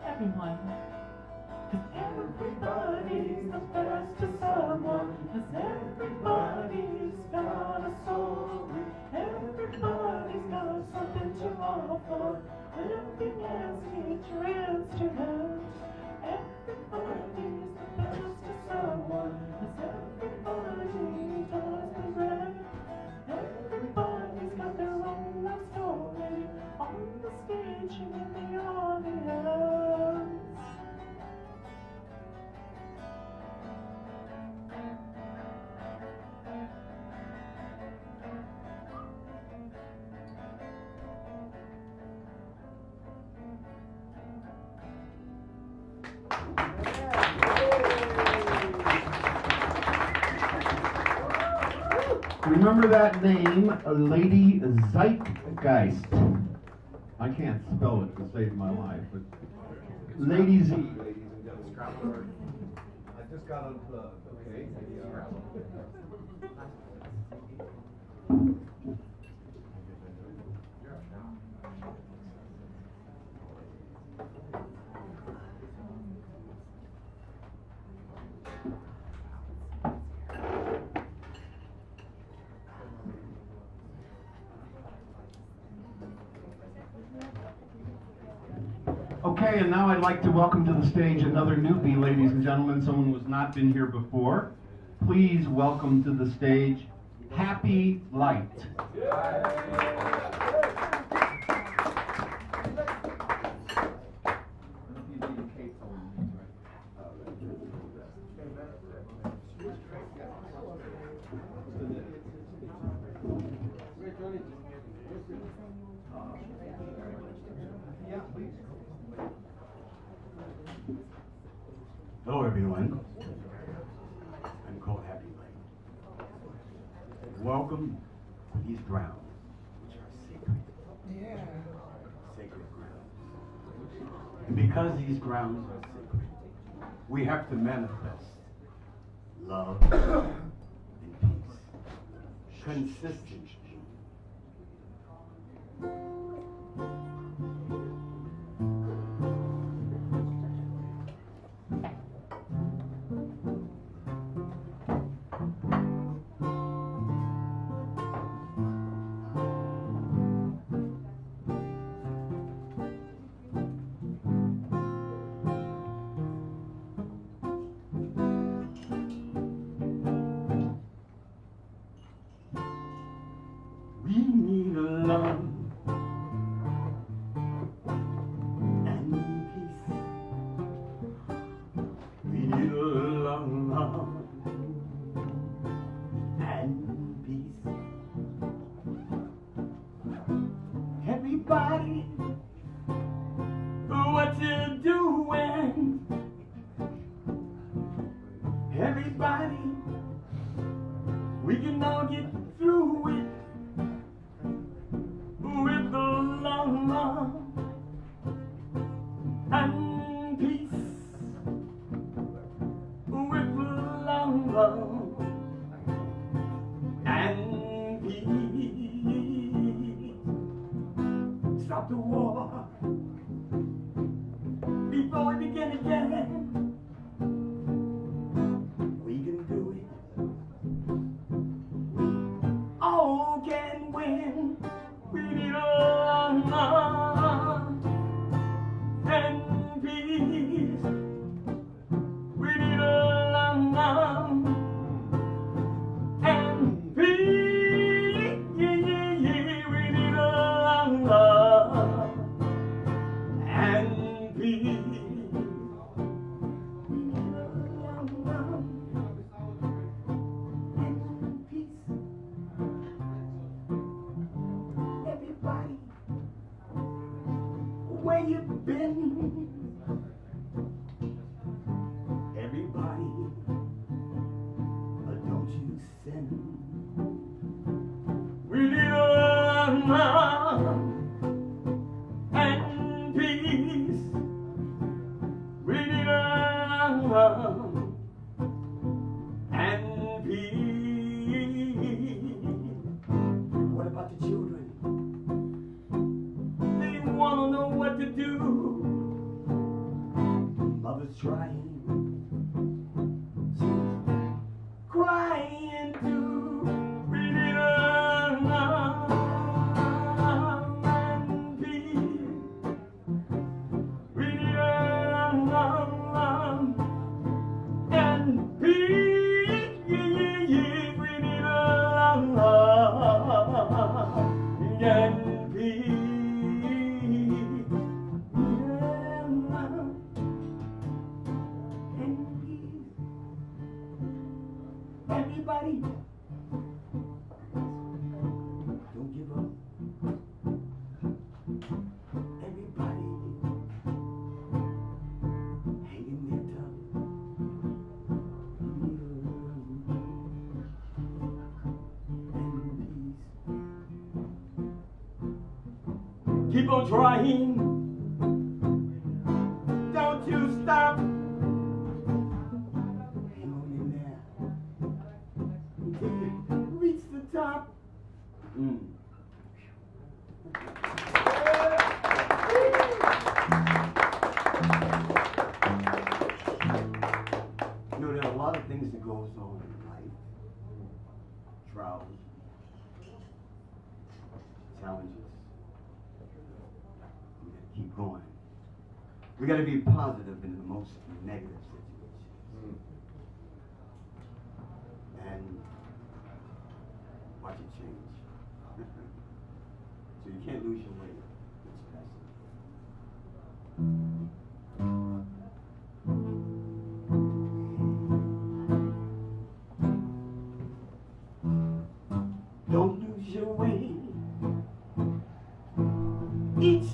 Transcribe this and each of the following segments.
Everyone. 'Cause everybody's the best to someone. 'Cause everybody's got a soul. Everybody's got something to offer. Living as nature instruments. Everybody's the best to someone. 'Cause everybody does the right. Everybody's got their own love story. On the stage and in the audience. Remember that name, Lady Zeitgeist. I can't spell it to save my life, but Lady Z. Ladies and gentlemen, I just got unplugged, okay? Okay, and now I'd like to welcome to the stage another newbie, ladies and gentlemen, someone who has not been here before. Please welcome to the stage, Happy Light. Hello everyone, I'm called Happy Light. Welcome to these grounds, which are sacred. Sacred grounds. And because these grounds are sacred, we have to manifest love and peace, consistency. We need love and peace. We need love and peace. Everybody, what you doing? Everybody, we can all get through it. With the love and peace, with love and peace. Stop the war before we begin again. We can do it. We all can win. We need love and peace. We need love and peace. We need love and peace. We need love and peace. Everybody, where you been? was trying, she's crying to really love and peace, really love and peace, yeah, really love and peace. Everybody, don't give up. Everybody, hang in there tough. And peace. Keep on trying. Don't you stop. Reach the top. You know, there are a lot of things that goes on in life. Trials, challenges. We gotta keep going. We gotta be positive in the most negative situations. And watch it change. So you can't lose your way. It's passing. Don't lose your way. Each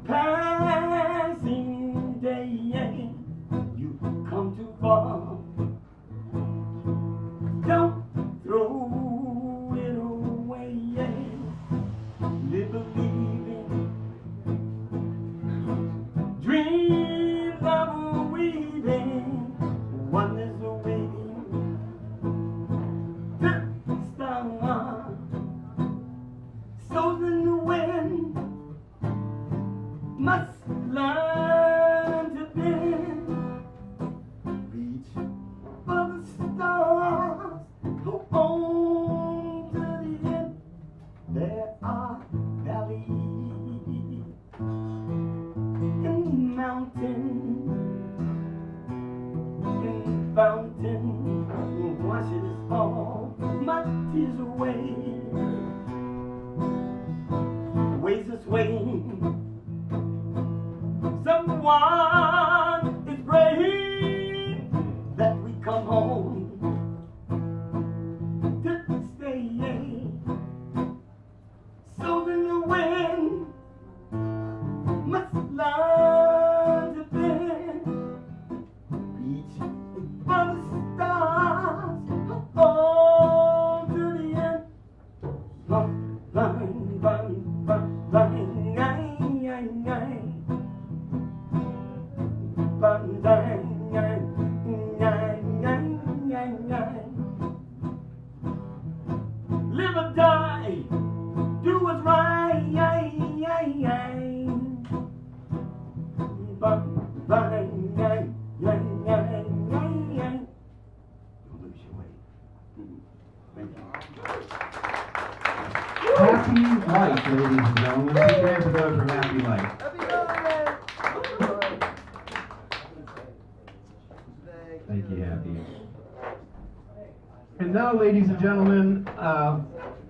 passing day, you come too far. Don't throw it away. Live believing. Dreams of weaving. One is awaiting. The star. Souls in the wind. Must learn to bend. Reach for the stars. Hold on to the end. There are valleys and mountains and fountains washes all my tears away. Ways this way. Someone is praying that we come home to stay. So in the wind must learn to bend. Reach for the stars, on to the end. Line, line, line, line, live or die, do what's right. Don't lose your way. Thank you. Happy Life, ladies and gentlemen. Put your hands together for Happy Life. Thank you, Happy. And now, ladies and gentlemen,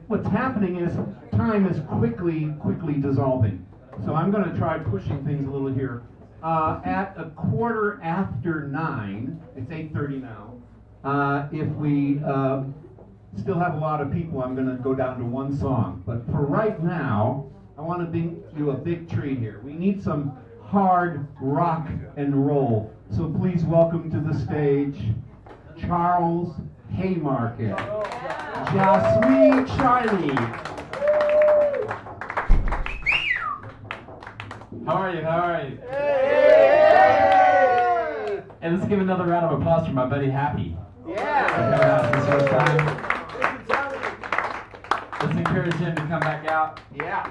what's happening is time is quickly dissolving. So I'm going to try pushing things a little here. At 9:15, it's 8:30 now. If we still have a lot of people, I'm going to go down to one song. But for right now, I want to do a big treat here. We need some hard rock and roll. So please welcome to the stage Charles Haymarket. Jasmine Charlie. How are you? And let's give another round of applause for my buddy Happy. Yeah. This first time. Let's encourage him to come back out. Yeah.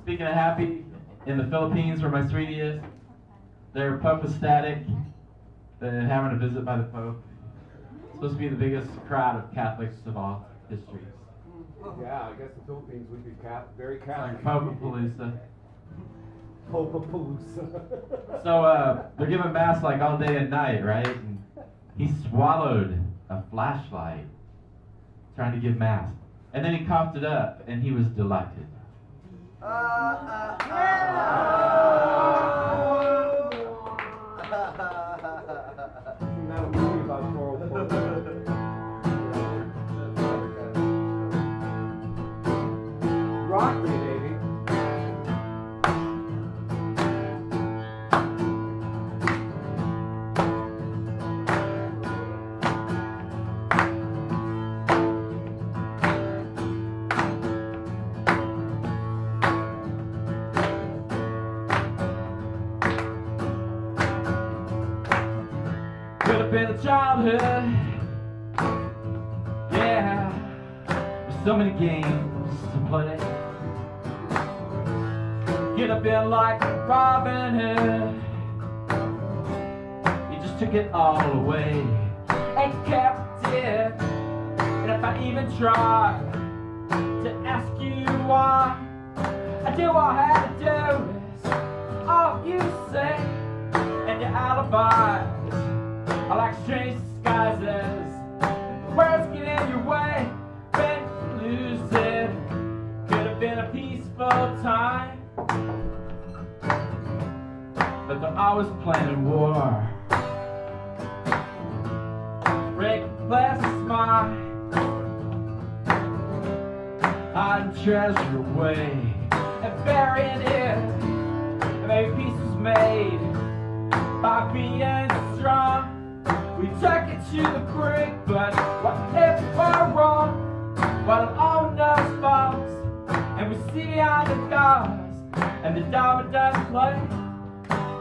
Speaking of Happy, in the Philippines where my sweetie is, They're Pope-estatic. They're having a visit by the Pope. It's supposed to be the biggest crowd of Catholics of all histories. Yeah, I guess the Philippines would be very It's Catholic. like Pope-palooza. Popapalooza. So they're giving mass like all day and night, right? And he swallowed a flashlight trying to give mass. And then he coughed it up, and he was delighted. That'll be about 404. Rock me, baby. Could have been a childhood, yeah, with so many games to play. Could have been like Robin Hood, he just took it all away and kept it. And if I even tried to ask you why, I do all I had to do is all you say, and your alibis are like strange disguises. Words get in your way, then you lose it. Could have been a peaceful time, but they're always planning war. Break glasses, smile, hide treasure away and bury it. And maybe peace was made by being strong. We took it to the brink, but what if we're wrong? What if all knows falls, and we see beyond the gods, and the dominoes play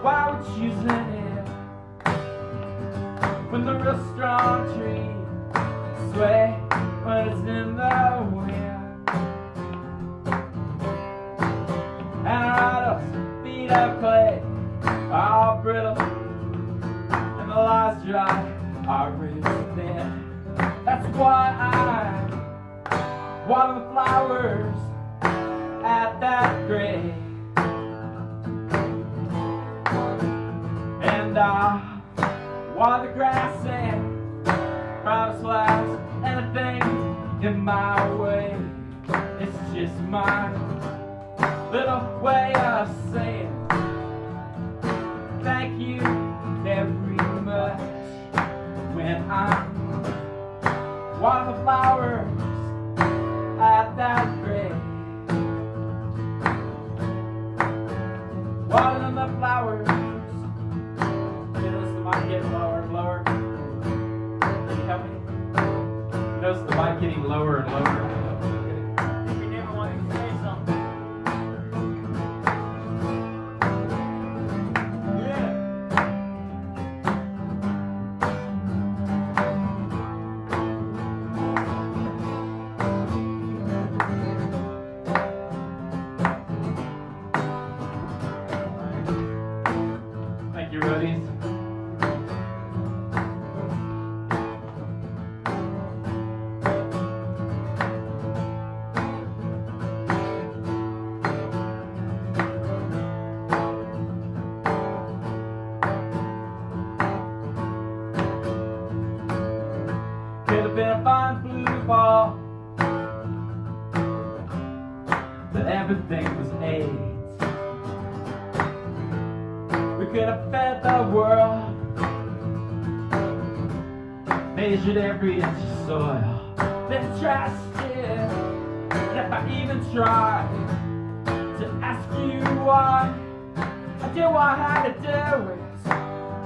while we're choosing it? When the real strong tree sway when it's in the wind, and our idols feet of clay are all brittle, and the lies dry are roots thin. That's why I water the flowers at that grave, and I water the grass and promise last anything in my way. It's just my little way of saying thank you very much. When I'm water the flowers at that grave, watering the flowers. Notice the mic getting lower and lower. Can you help me? Notice the mic getting lower and lower. If you never wanted to say something. Yeah. Thank you, roadies. Could have been a fine blue ball, but everything was AIDS. We could have fed the world, measured every inch of soil, then trashed it. And if I even tried to ask you why, I do what I had to do is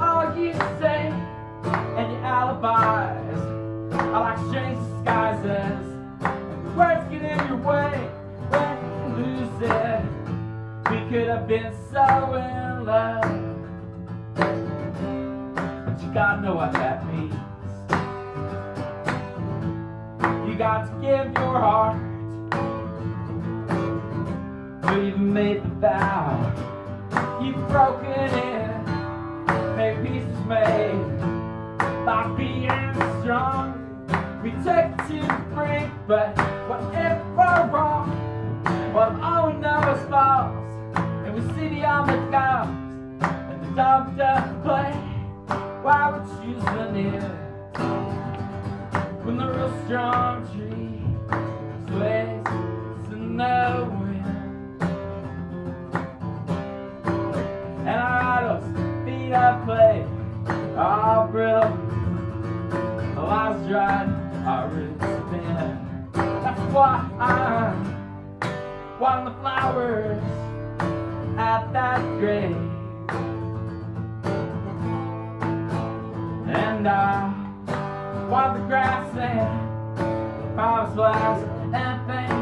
all you say, and your alibis are like strange disguises. Words get in your way when you lose it. We could have been so in love, but you gotta know what that means. You got to give your heart, you even made the vow. You've broken it, made by being strong. We take to the brink, but whatever wrong, well, all we know is false, and we see the armored guards and the doctor play while we choose veneer. When the real strong tree sways to no wind, and our idols feet I play are brittle, the lives dried, our roots thin. That's why I'm watering the flowers at that grave, and I water the grass and flowers last, anything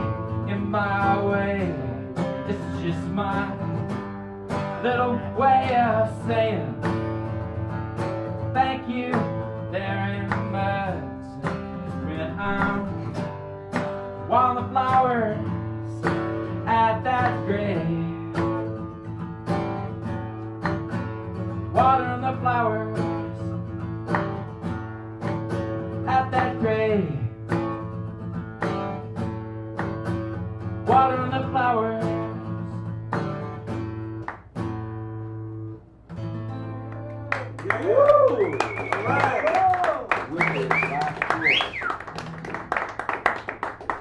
in my way. It's just my little way of saying thank you very much. When I'm watering the flowers at that grave, watering the flowers at that grave, watering the flowers.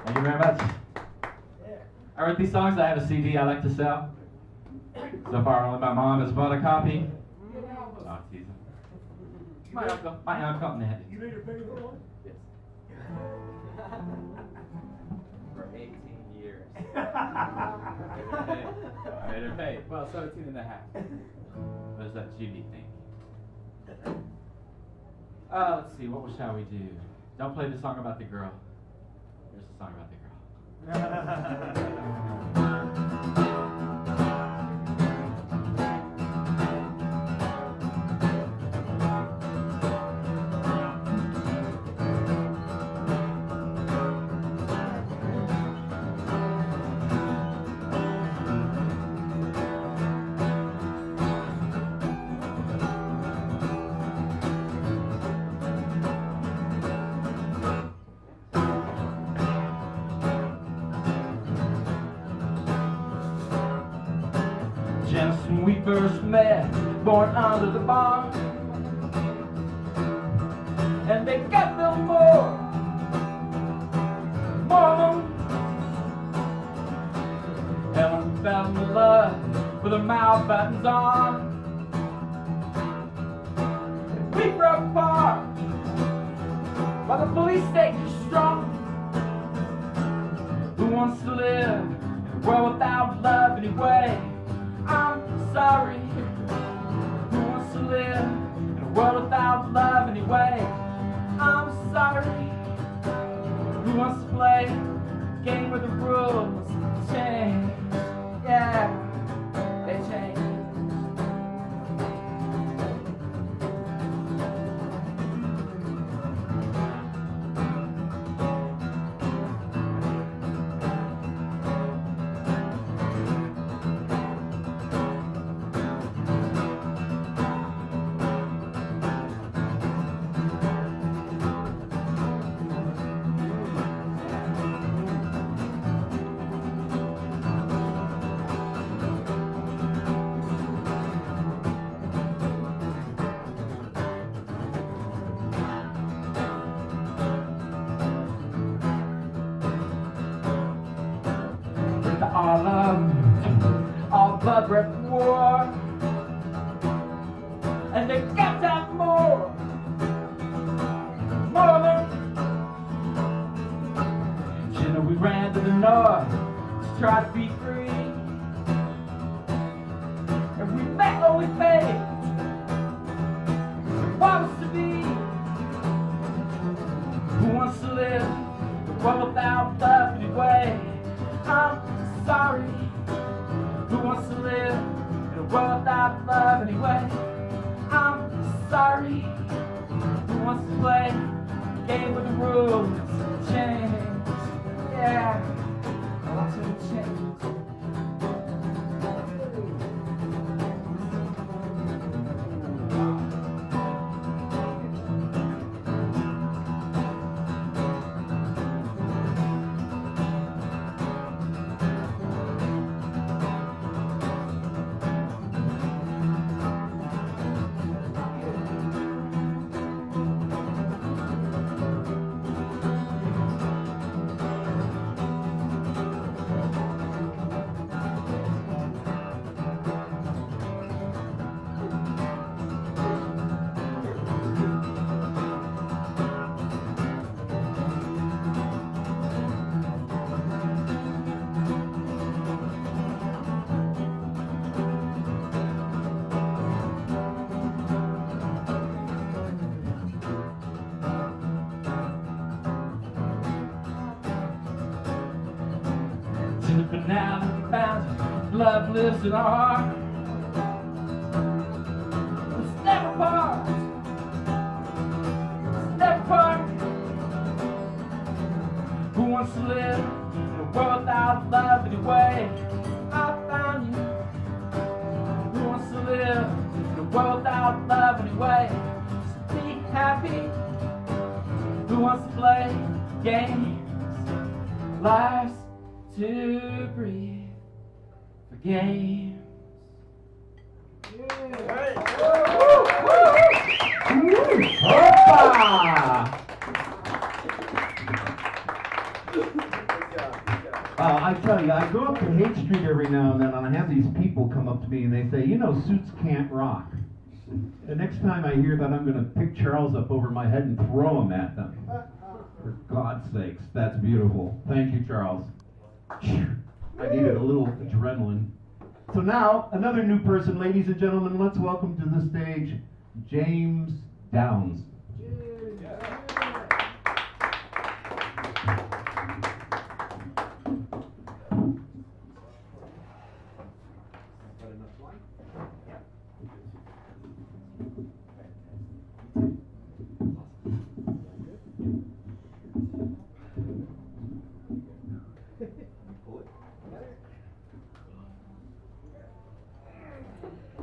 Thank you very much. I wrote these songs. I have a CD I like to sell. So far, only my mom has bought a copy. Oh, teasing. My uncle Ned. You made her pay for one? Yes. For 18 years. I made her pay. Well, 17 and a half. What does that Judy think? Let's see, what shall we do? Don't play the song about the girl. Here's the song about the girl. Just when we first met, born under the barn, and they got no more Helen fell in love with her mouth buttons on. We broke apart while the police stayed strong. Who wants to live in a world without love anyway? I'm sorry. Who wants to live in a world without love anyway? I'm sorry. Who wants to play a game where the rules change? Yeah, they change. All blood-red war, and they got that more than. You know, we ran to the north to try to be free, and we met only fate. What was to be? Who wants to live in a world without love anyway? I'm sorry. Who wants to live in a world without love anyway? I'm sorry. Who wants to play a game with the rules change? Yeah, I want to change. love lives in our heart. Step apart, step apart. Who wants to live in a world without love anyway? I found you. Who wants to live in a world without love anyway? Just be happy. Who wants to play games? Life's too brief for games. I tell you, I go up to Haight Street every now and then, and I have these people come up to me and they say, you know, suits can't rock. The next time I hear that, I'm going to pick Charles up over my head and throw him at them. For God's sakes, that's beautiful. Thank you, Charles. I needed a little adrenaline. So now, another new person, ladies and gentlemen, let's welcome to the stage James Downs.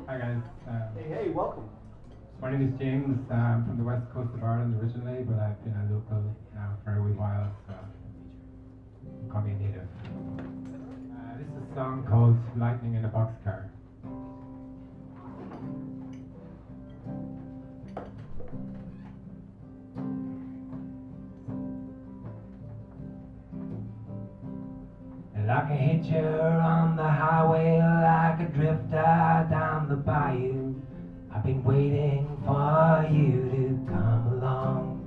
Hi guys. Hey, welcome. My name is James. I'm from the west coast of Ireland originally, but I've been a local now for a wee while, so call me a native. This is a song called Lightning in a Boxcar. Like a hitcher on the highway, like a drifter down the bayou, I've been waiting for you to come along.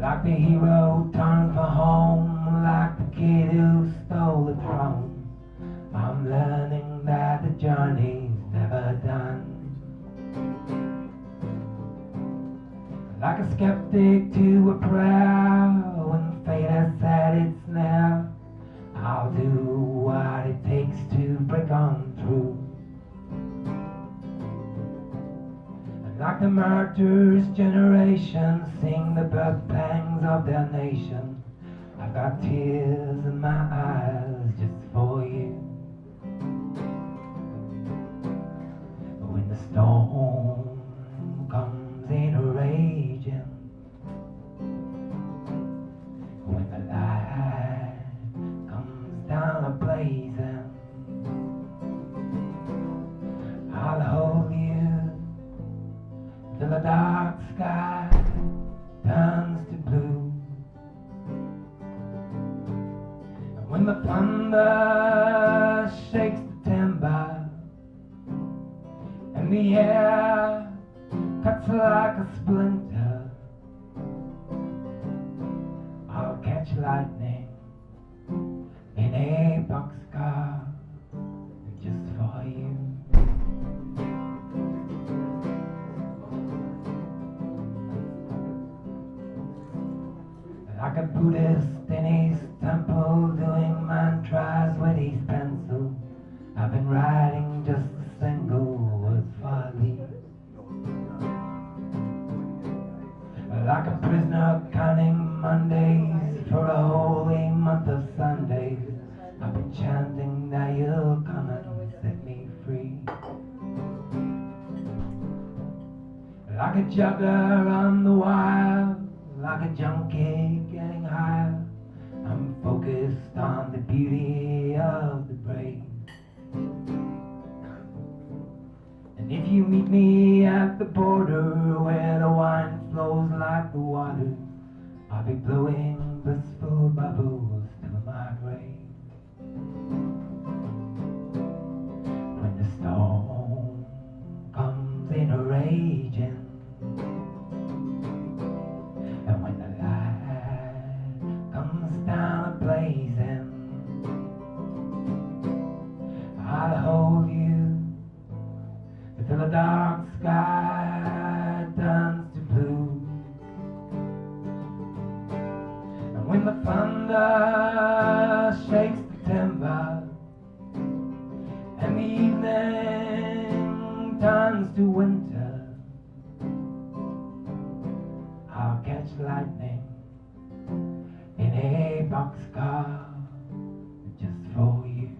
Like the hero turned for home, like the kid who stole the throne, I'm learning that the journey's never done. Like a skeptic to a prayer, when fate has said it's near, I'll do what it takes to break on through. And like the martyrs' generation sing the birth pangs of their nation, I've got tears in my eyes just for you. When the storm comes in a raging, when the light comes down a blazing, I'll hold you till the dark sky turns to blue. And when the thunder shakes the timber and the air cuts like a splinter, I'll catch lightning in a boxcar just for you. Like a Buddhist in his temple doing mantras with his pencil, I've been writing just a single word for thee. Like a prisoner counting Mondays for a holy month of Sundays, I've been chanting that you'll come and set me free. Like a juggler on the wire, like a junkie getting higher, I'm focused on the beauty of the brave. And if you meet me at the border where the wine flows like the water, I'll be blowing blissful bubbles till my grave. When the storm comes in a raging, and when the light comes down a blazing, I'll hold you till the dark sky turns to blue. And when the thunder and the evening turns to winter. I'll catch lightning in a boxcar just for you.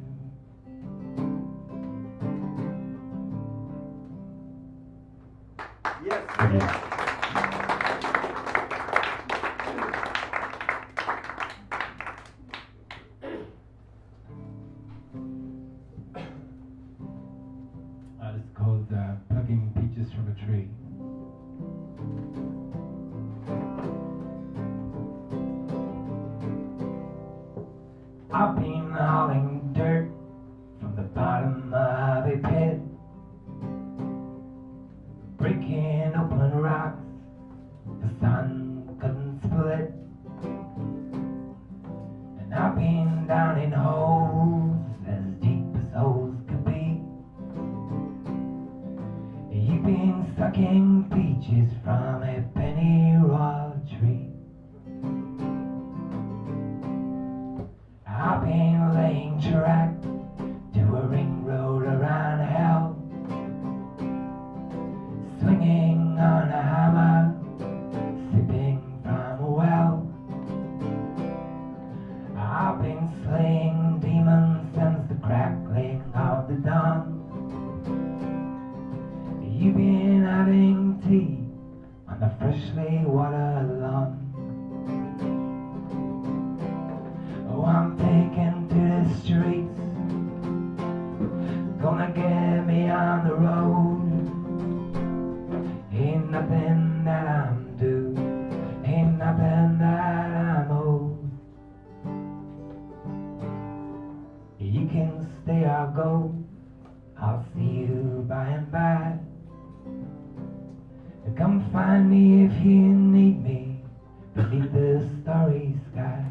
Yes. Thank you. This is called Plucking Peaches from a Tree. I've been hauling dirt from the bottom of a pit, breaking open rocks the sun couldn't split. And I've been down in holes as deep as holes could be. You've been sucking peaches from a pennyroyal tree. I've been laying track to a ring road around hell, swinging on a hammer, sipping from a well. I've been slaying demons since the crackling of the dawn. You've been having tea on the freshly watered lawn. Oh, I'm taken to the streets, gonna get me on the road. Ain't nothing that I'm due, ain't nothing that I'm owed. You can stay or go, I'll see you by and by. Come find me if you need me beneath the starry sky.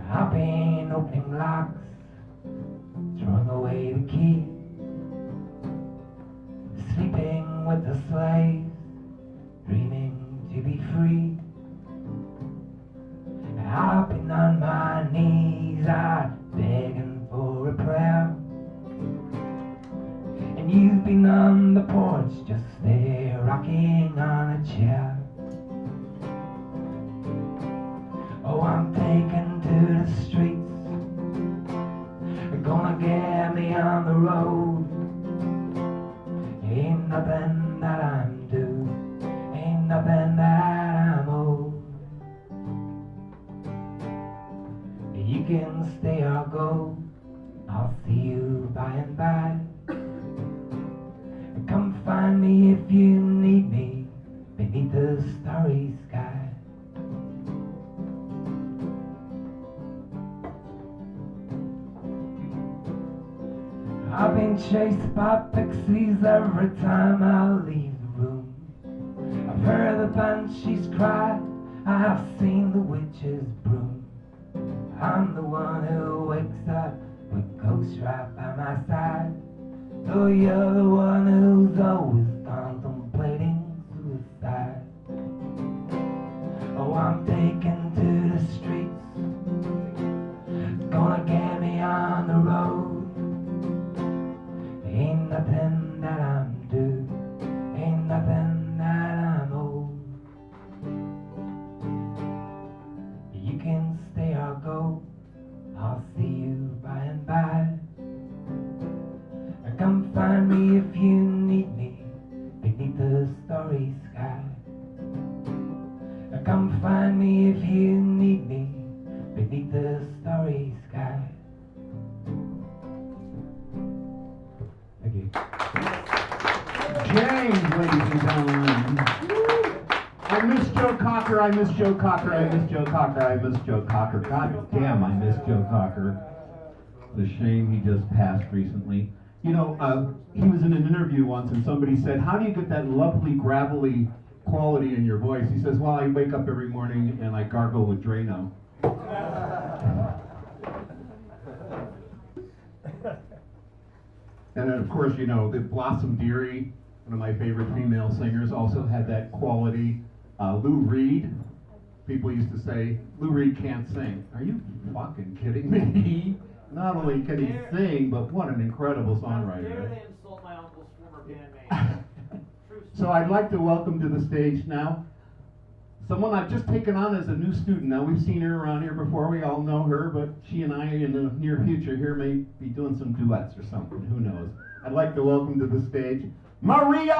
I've been opening locks, throwing away the key, sleeping with the slaves, dreaming to be free. I've been on my knees, I'm begging for a prayer, and you've been on the porch just there rocking on a chair. Oh, I'm taken to the streets, gonna get me on the road. Ain't nothing that I'm due, ain't nothing that I'm owed. You can stay or go, I'll see you by and by. Come find me if you need me beneath the starry sky. I've been chased by pixies every time I leave the room. I've heard the banshees cry, I've seen the witches broom. I'm the one who wakes up with ghosts right by my side. Though you're the one who's always contemplating suicide. Oh, I'm taken to the streets, gonna get me on the road. Ain't nothing that I'm due, ain't nothing that I'm owed. You can stay or go, I'll see you by and by. Come find me if you need me beneath the starry sky. Come find me if you need me beneath the starry sky. Thank you. James, ladies and gentlemen. I miss Joe Cocker, I miss Joe Cocker, I miss Joe Cocker, I miss Joe Cocker. God damn, I miss Joe Cocker. It's a shame he just passed recently. You know, he was in an interview once and somebody said, how do you get that lovely gravelly quality in your voice? He says, well, I wake up every morning and I gargle with Drano. And then, of course, you know, the Blossom Dearie, one of my favorite female singers, also had that quality. Lou Reed, people used to say, Lou Reed can't sing. Are you fucking kidding me? Not only can he sing, but what an incredible How dare songwriter. they insult my uncle's former bandmate? True So I'd like to welcome to the stage now someone I've just taken on as a new student. Now, we've seen her around here before. We all know her, but she and I in the near future here may be doing some duets or something. Who knows? I'd like to welcome to the stage Maria!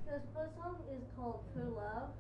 This first song is called True Love.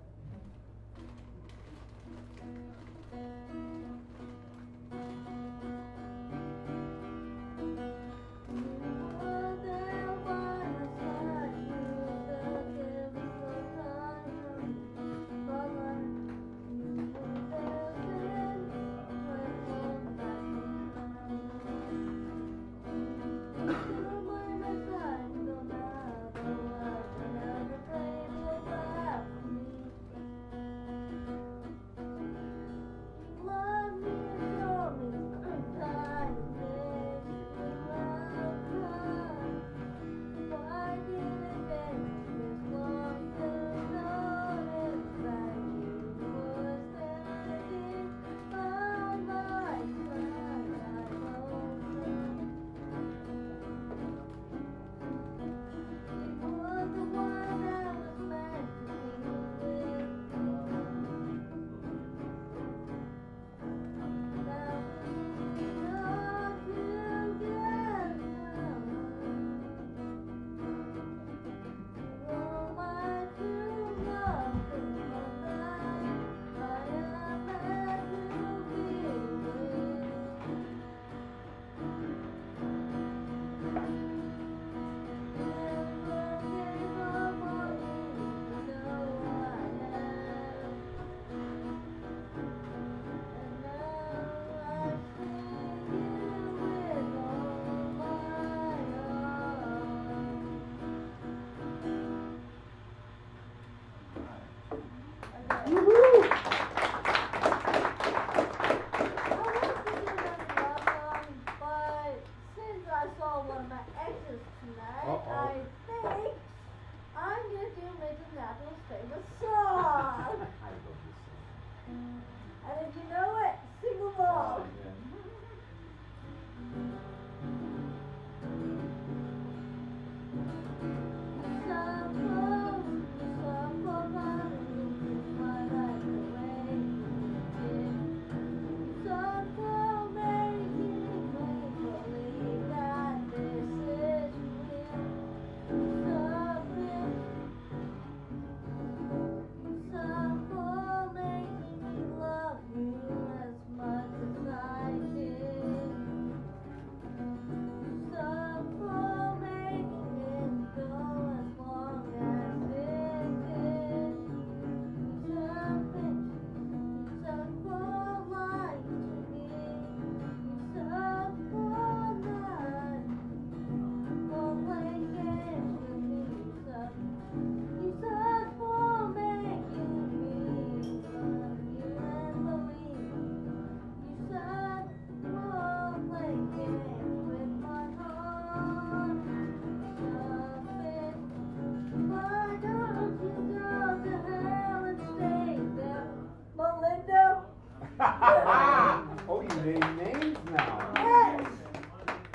Oh, you name names now. Yes!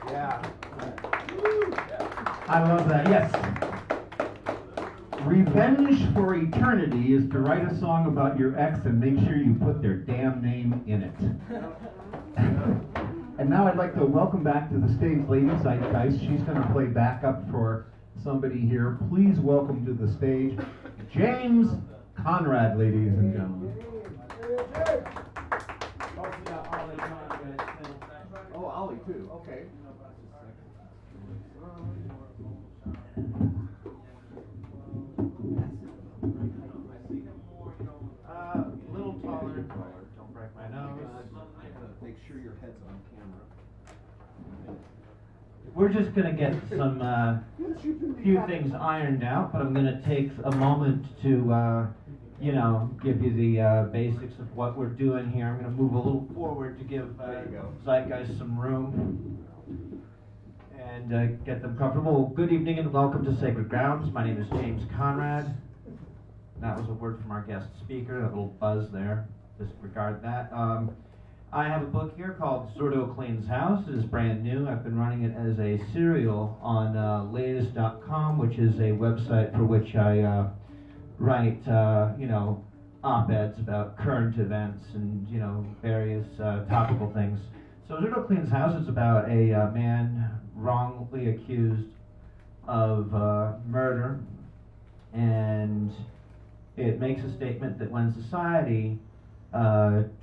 Yeah. I love that. Yes. Revenge for Eternity is to write a song about your ex and make sure you put their damn name in it. And now I'd like to welcome back to the stage Lady Zeitgeist. She's going to play backup for somebody here. Please welcome to the stage James Conrad, ladies and gentlemen. Oh, Ollie too. Okay. A little taller. Don't break my nose. Make sure your head's on camera. we're just going to get some few things ironed out, but I'm going to take a moment to, you know, give you the basics of what we're doing here. I'm going to move a little forward to give Zeitgeist some room and get them comfortable. Good evening and welcome to Sacred Grounds. My name is James Conrad. That was a word from our guest speaker, that little buzz there. Disregard that. I have a book here called Zurdo Cleans House. It is brand new. I've been running it as a serial on latest.com, which is a website for which I write, you know, op-eds about current events and, you know, various topical things. So Zurdo Cleans House is about a man wrongly accused of murder, and it makes a statement that when society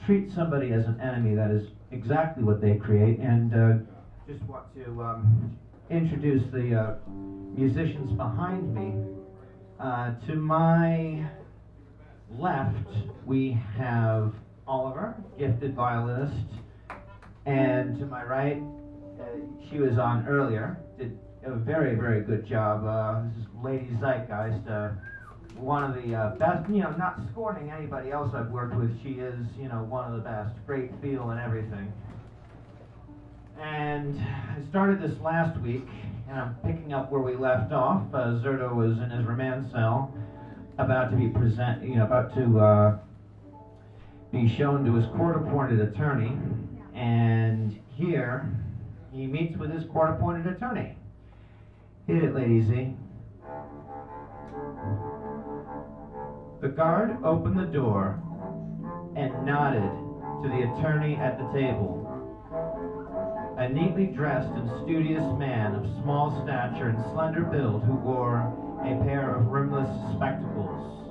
treat somebody as an enemy, that is exactly what they create. And just want to introduce the musicians behind me. To my left, we have Oliver, gifted violinist, and to my right, she was on earlier, did a very, very good job. This is Lady Zeitgeist. One of the best, you know, not scorning anybody else I've worked with, she is, you know, one of the best. Great feel and everything. And I started this last week, and I'm picking up where we left off. Zurdo was in his remand cell, about to be be shown to his court-appointed attorney, and here he meets with his court-appointed attorney. Hit it, Lady Z. The guard opened the door and nodded to the attorney at the table. A neatly dressed and studious man of small stature and slender build who wore a pair of rimless spectacles.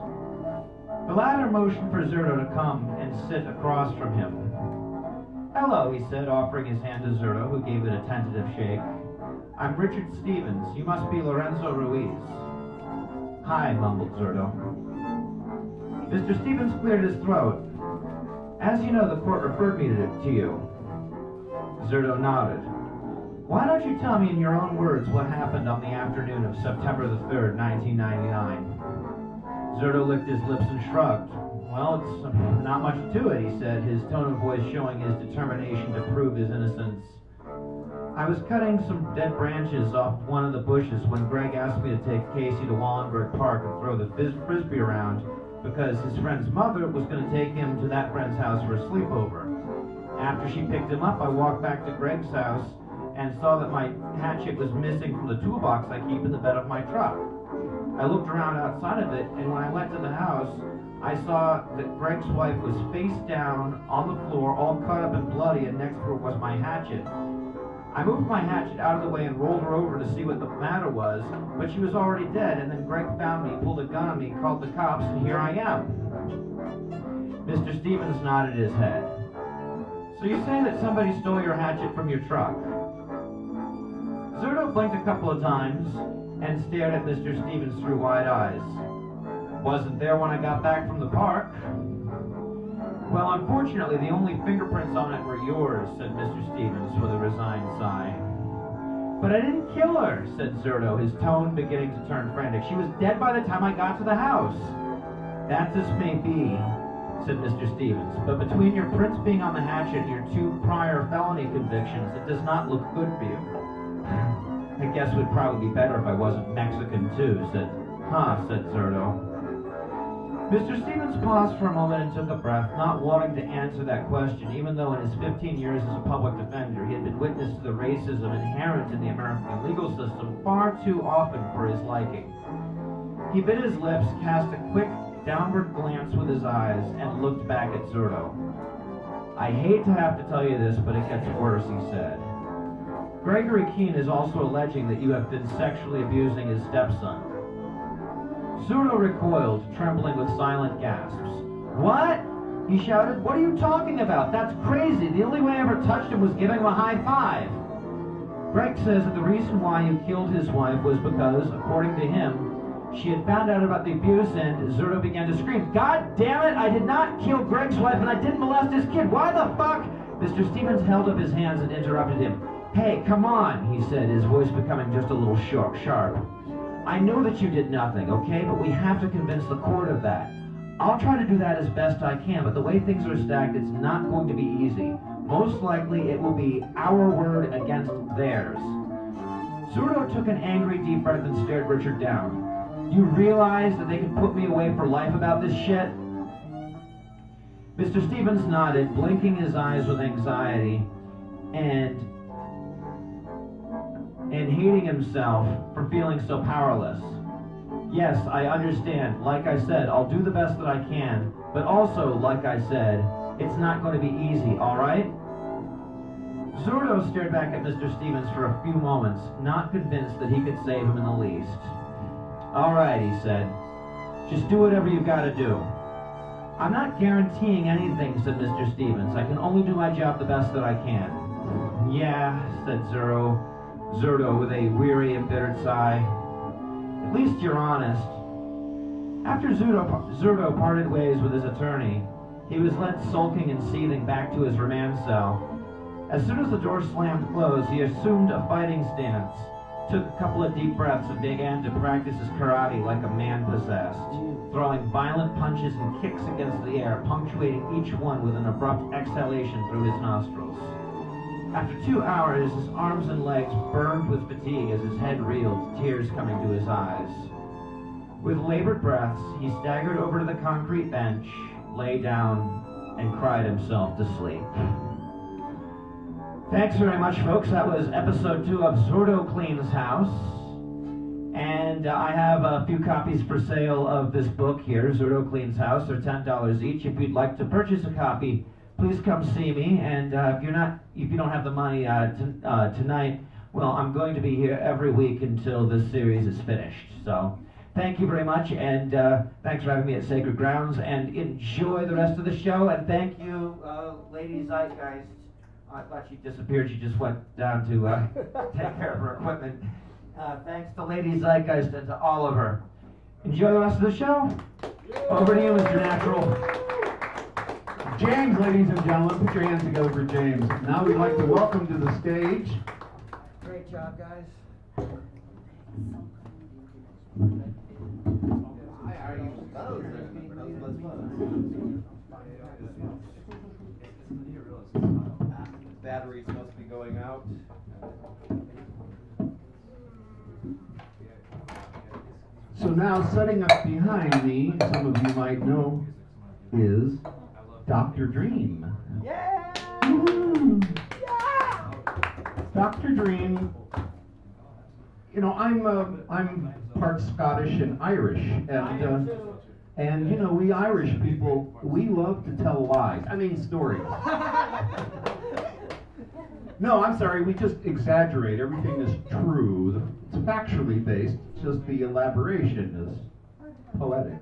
The latter motioned for Zurdo to come and sit across from him. "Hello," he said, offering his hand to Zurdo, who gave it a tentative shake. "I'm Richard Stevens. You must be Lorenzo Ruiz." "Hi," mumbled Zurdo. Mr. Stevens cleared his throat. "As you know, the court referred me to you." Zurdo nodded. "Why don't you tell me in your own words what happened on the afternoon of September the 3rd, 1999? Zurdo licked his lips and shrugged. "Well, it's not much to it," he said, his tone of voice showing his determination to prove his innocence. "I was cutting some dead branches off one of the bushes when Greg asked me to take Casey to Wallenberg Park and throw the frisbee around, because his friend's mother was going to take him to that friend's house for a sleepover. After she picked him up, I walked back to Greg's house and saw that my hatchet was missing from the toolbox I keep in the bed of my truck. I looked around outside of it, and when I went to the house, I saw that Greg's wife was face down on the floor, all cut up and bloody, and next to her was my hatchet. I moved my hatchet out of the way and rolled her over to see what the matter was, but she was already dead, and then Greg found me, pulled a gun on me, called the cops, and here I am." Mr. Stevens nodded his head. "So you say that somebody stole your hatchet from your truck?" Zurdo blinked a couple of times and stared at Mr. Stevens through wide eyes. "Wasn't there when I got back from the park." "Well, unfortunately, the only fingerprints on it were yours," said Mr. Stevens with a resigned sigh. "But I didn't kill her," said Zurdo, his tone beginning to turn frantic. "She was dead by the time I got to the house." "That this may be," said Mr. Stevens, "but between your prints being on the hatchet and your 2 prior felony convictions, it does not look good for you." "I guess it would probably be better if I wasn't Mexican too," said Zurdo. Mr. Stevens paused for a moment and took a breath, not wanting to answer that question, even though in his 15 years as a public defender he had been witness to the racism inherent in the American legal system far too often for his liking. He bit his lips, cast a quick, downward glance with his eyes, and looked back at Zurdo. "I hate to have to tell you this, but it gets worse," he said. "Gregory Keene is also alleging that you have been sexually abusing his stepson." Zurdo recoiled, trembling with silent gasps. "What?" he shouted. "What are you talking about? That's crazy. The only way I ever touched him was giving him a high five." "Greg says that the reason why you killed his wife was because, according to him, she had found out about the abuse," and Zurdo began to scream. "God damn it! I did not kill Greg's wife, and I didn't molest his kid. Why the fuck?" Mr. Stevens held up his hands and interrupted him. Hey, come on, he said, his voice becoming just a little sharp. I know that you did nothing, okay? But we have to convince the court of that. I'll try to do that as best I can, but the way things are stacked, it's not going to be easy. Most likely, it will be our word against theirs. Zurdo took an angry deep breath and stared Richard down. You realize that they could put me away for life about this shit? Mr. Stevens nodded, blinking his eyes with anxiety and hating himself for feeling so powerless. Yes, I understand. Like I said, I'll do the best that I can, but also, like I said, it's not going to be easy, all right? Zurdo stared back at Mr. Stevens for a few moments, not convinced that he could save him in the least. All right, he said. Just do whatever you've got to do. I'm not guaranteeing anything, said Mr. Stevens. I can only do my job the best that I can. Yeah, said Zurdo with a weary, embittered sigh. At least you're honest. After Zurdo parted ways with his attorney, he was led sulking and seething back to his remand cell. As soon as the door slammed closed, he assumed a fighting stance, took a couple of deep breaths, and began to practice his karate like a man possessed, throwing violent punches and kicks against the air, punctuating each one with an abrupt exhalation through his nostrils. After 2 hours, his arms and legs burned with fatigue as his head reeled, tears coming to his eyes. With labored breaths, he staggered over to the concrete bench, lay down, and cried himself to sleep. Thanks very much, folks. That was episode 2 of Zurdo Cleans House. And I have a few copies for sale of this book here, Zurdo Cleans House. They're $10 each. If you'd like to purchase a copy, please come see me. And if you don't have the money tonight, well, I'm going to be here every week until this series is finished. So thank you very much, and thanks for having me at Sacred Grounds, and enjoy the rest of the show. And thank you, Lady Zeitgeist. I thought she disappeared. She just went down to take care of her equipment. Thanks to Lady Zeitgeist and to Oliver. Enjoy the rest of the show. Over to you, Mr. Natural. James, ladies and gentlemen, put your hands together for James. Now we'd like to welcome to the stage. Great job, guys. Battery's supposed to be going out. So now, setting up behind me, some of you might know, is Dr. Dream. Yeah! Yeah! Dr. Dream, you know, I'm part Scottish and Irish, and you know, we Irish people, we love to tell lies. I mean, stories. No, I'm sorry, we just exaggerate. Everything is true. It's factually based, just the elaboration is poetic.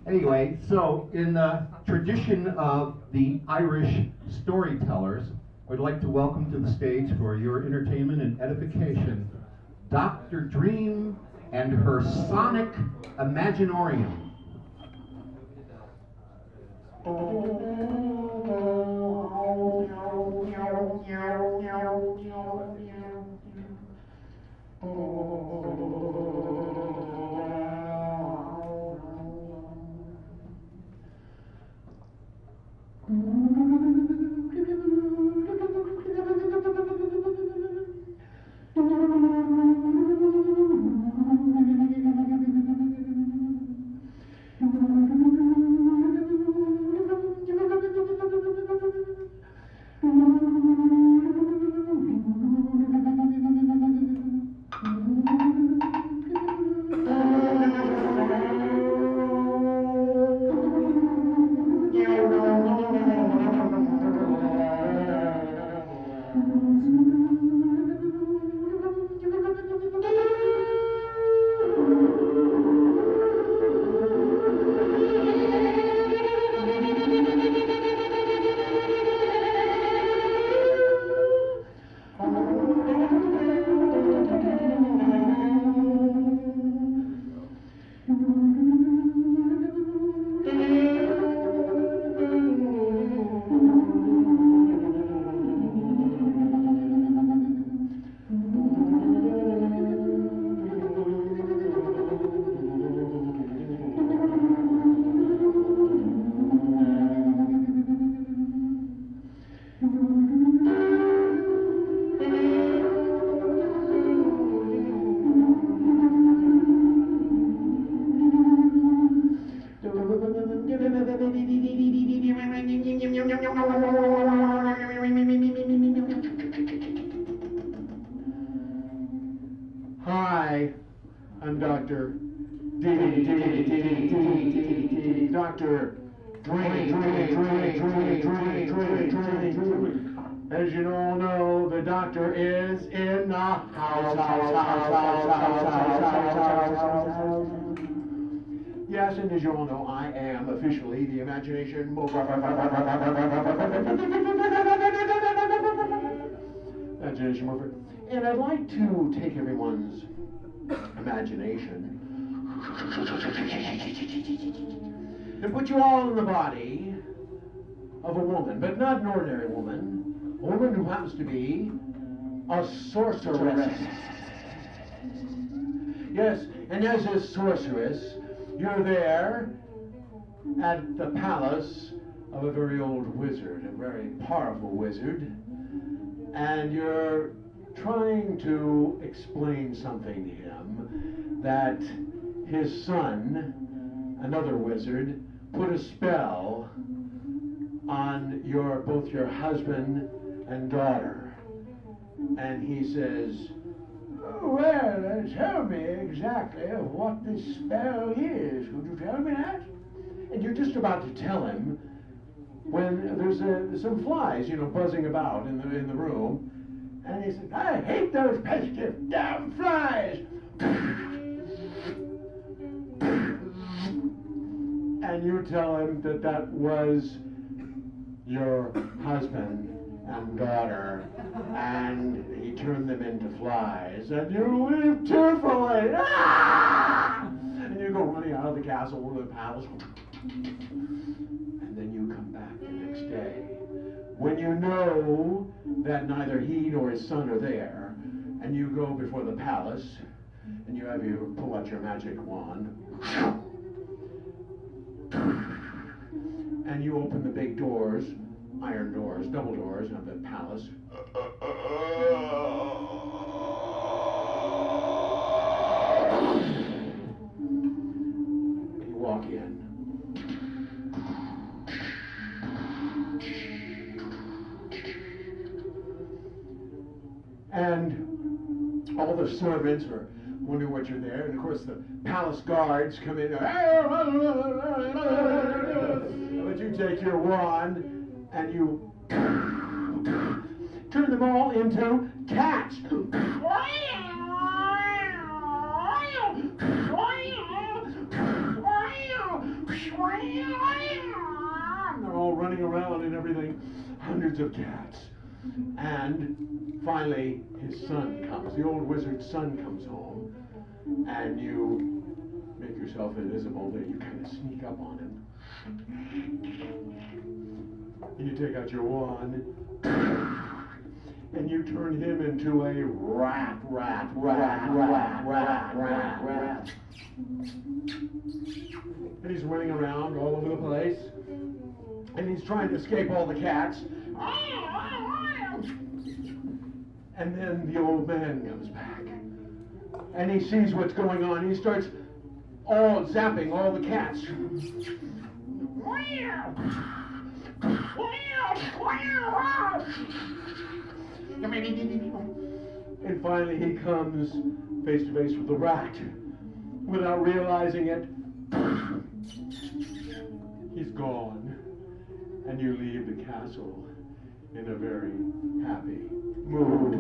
Anyway, so in the tradition of the Irish storytellers, I'd like to welcome to the stage for your entertainment and edification, Dr. Dream and her Sonic Imaginorium. Hi, I'm Dr. Dr. Drink. As you all know, the doctor is in the house. Yes, and as you all know, I am officially the imagination mover. And I'd like to take everyone's imagination and put you all in the body of a woman, but not an ordinary woman, a woman who happens to be a sorceress. Yes, and as a sorceress, you're there at the palace of a very old wizard, a very powerful wizard, and you're trying to explain something to him that his son, another wizard, put a spell on both your husband and daughter. And he says, well, tell me exactly what this spell is. Would you tell me that? And you're just about to tell him when there's some flies, buzzing about in the room. And he said, I hate those pesky damn flies. And you tell him that was your husband and daughter, and he turned them into flies, and you leave tearfully. Ah! And you go running out of the castle or the palace, and then you come back the next day when you know that neither he nor his son are there, and you go before the palace, and you pull out your magic wand, and you open the big doors, iron doors, double doors of the palace. And you walk in. And all the servants are wondering what you're there, and of course the palace guards come in. But you take your wand and you turn them all into cats. They're all running around and everything, hundreds of cats. And finally, his son comes. The old wizard's son comes home, and you make yourself invisible. Then you kind of sneak up on him. And you take out your wand, and you turn him into a rat. And he's running around all over the place, and he's trying to escape all the cats. And then the old man comes back, and he sees what's going on. He starts zapping all the cats. And finally he comes face to face with the rat. Without realizing it, he's gone. And you leave the castle in a very happy mood.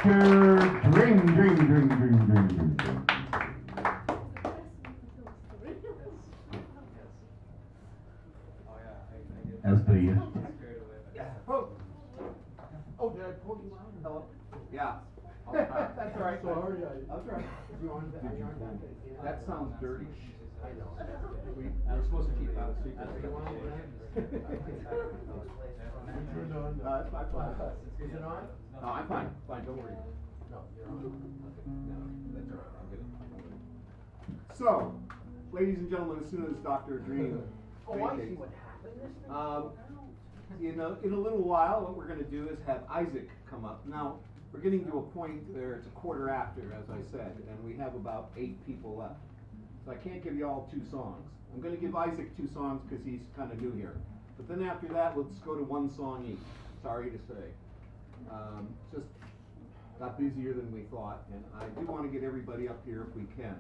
Dr. Dream. As the Oh, did I pull you out? Hello? Yeah. That's all right. Sorry. That's all right. You on that? that sounds dirty. I know. We're supposed to keep that a secret. Turned on. I'm fine. Is it on? No, I'm fine. Fine, don't worry. No, you're on. That's all right. I'll get it. So, ladies and gentlemen, as soon as Dr. Dream Oh, I see vacates, what happened this time. in a little while, what we're going to do is have Isaac come up. Now, we're getting to a point where it's a quarter after, as I said, and we have about 8 people left. So I can't give you all 2 songs. I'm going to give Isaac 2 songs because he's kind of new here. But then after that, let's go to 1 song each. Sorry to say. Just got busier than we thought, and I do want to get everybody up here if we can.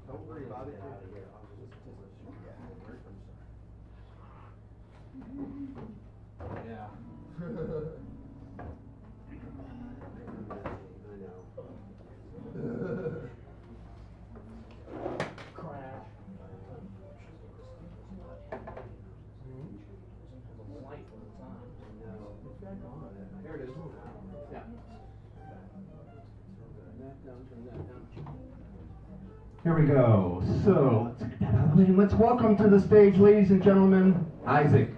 Don't worry about it. Yeah. Crash. There it is. Yeah. Turn that down. Here we go. So, let's get that out of the way. And let's welcome to the stage, ladies and gentlemen, Isaac.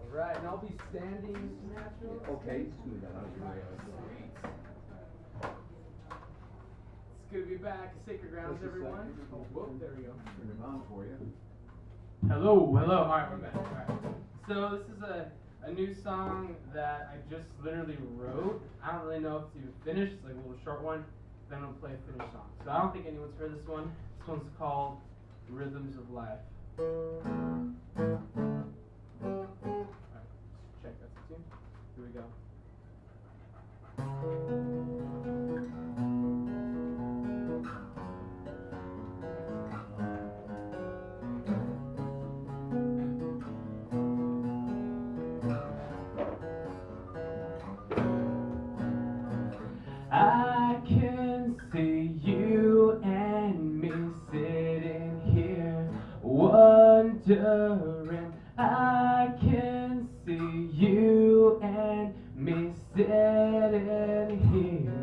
Alright, and I'll be standing naturally. Okay, smooth that out of your way. It's good to be back. Sacred grounds, everyone. Oh, whoop, there we go. Turn it on for you. Hello. Alright, we're back. Alright. So this is a new song that I just literally wrote. I don't really know if it's even finished. It's like a little short one. Then I'll play a finished song. So I don't think anyone's heard this one. This one's called Rhythms of Life. Alright, check that's the tune. Here we go. I can see you and me sitting here wondering. I can see you and me sitting here.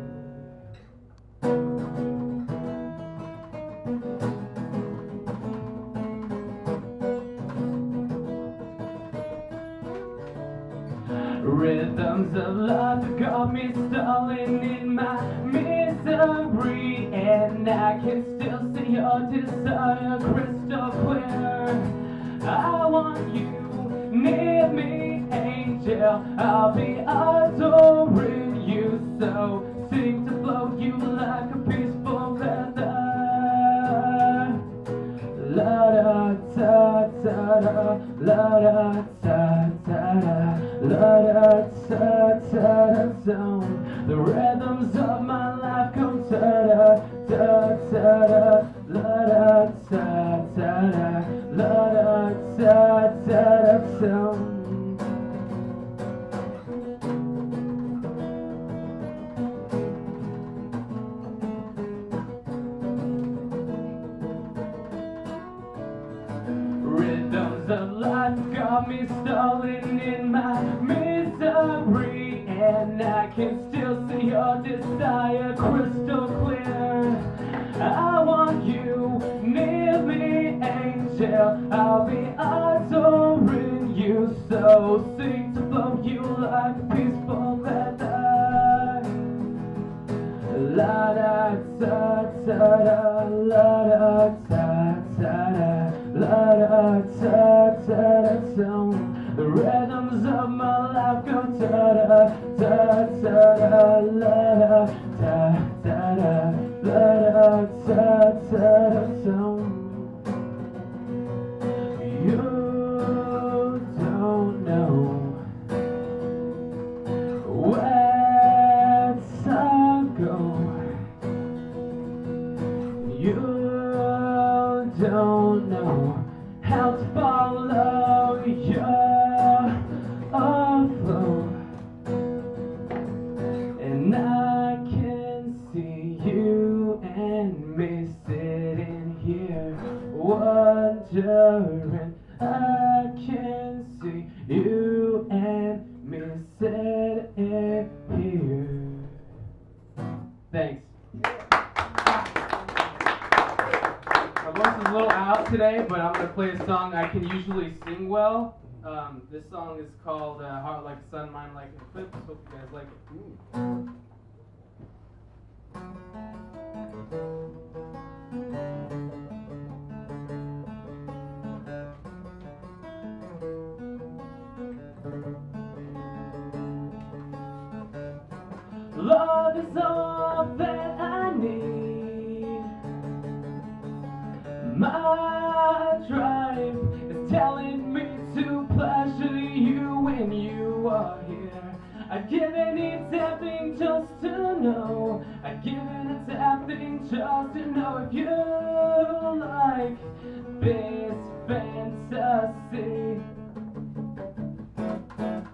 Rhythms of love got me stalling in my misery, and I can still see your desire crystal clear. I want you near me, angel. I'll be adoring you, so sing to float you like a peaceful feather. La da da da da, la da da da da, la da da da da. The rhythms of my life come da da da da da, la da da da da, la da da da da. Rhythms of life got me stalling in my misery, and I can still see your desire crystal clear. I want you near me, angel. I'll be adoring you, so sing to float you like a peaceful feather. La da da da da, la da da da da, la da da da da. The rhythms of my life go da da da da da, la da da da da, la da da da da. You don't know where to go. You don't know And I can see you and me sitting here wondering. I can see you and me sitting here. Thanks. My voice is a little out today, but I'm going to play a song I can usually sing well. This song is called Heart Like a Sun, Mind Like an Eclipse. Hope you guys like it. Love is all that I need. My drive is telling me to pleasure you when you are here. I'd give anything just to know. I'd give anything just to know if you like this fantasy.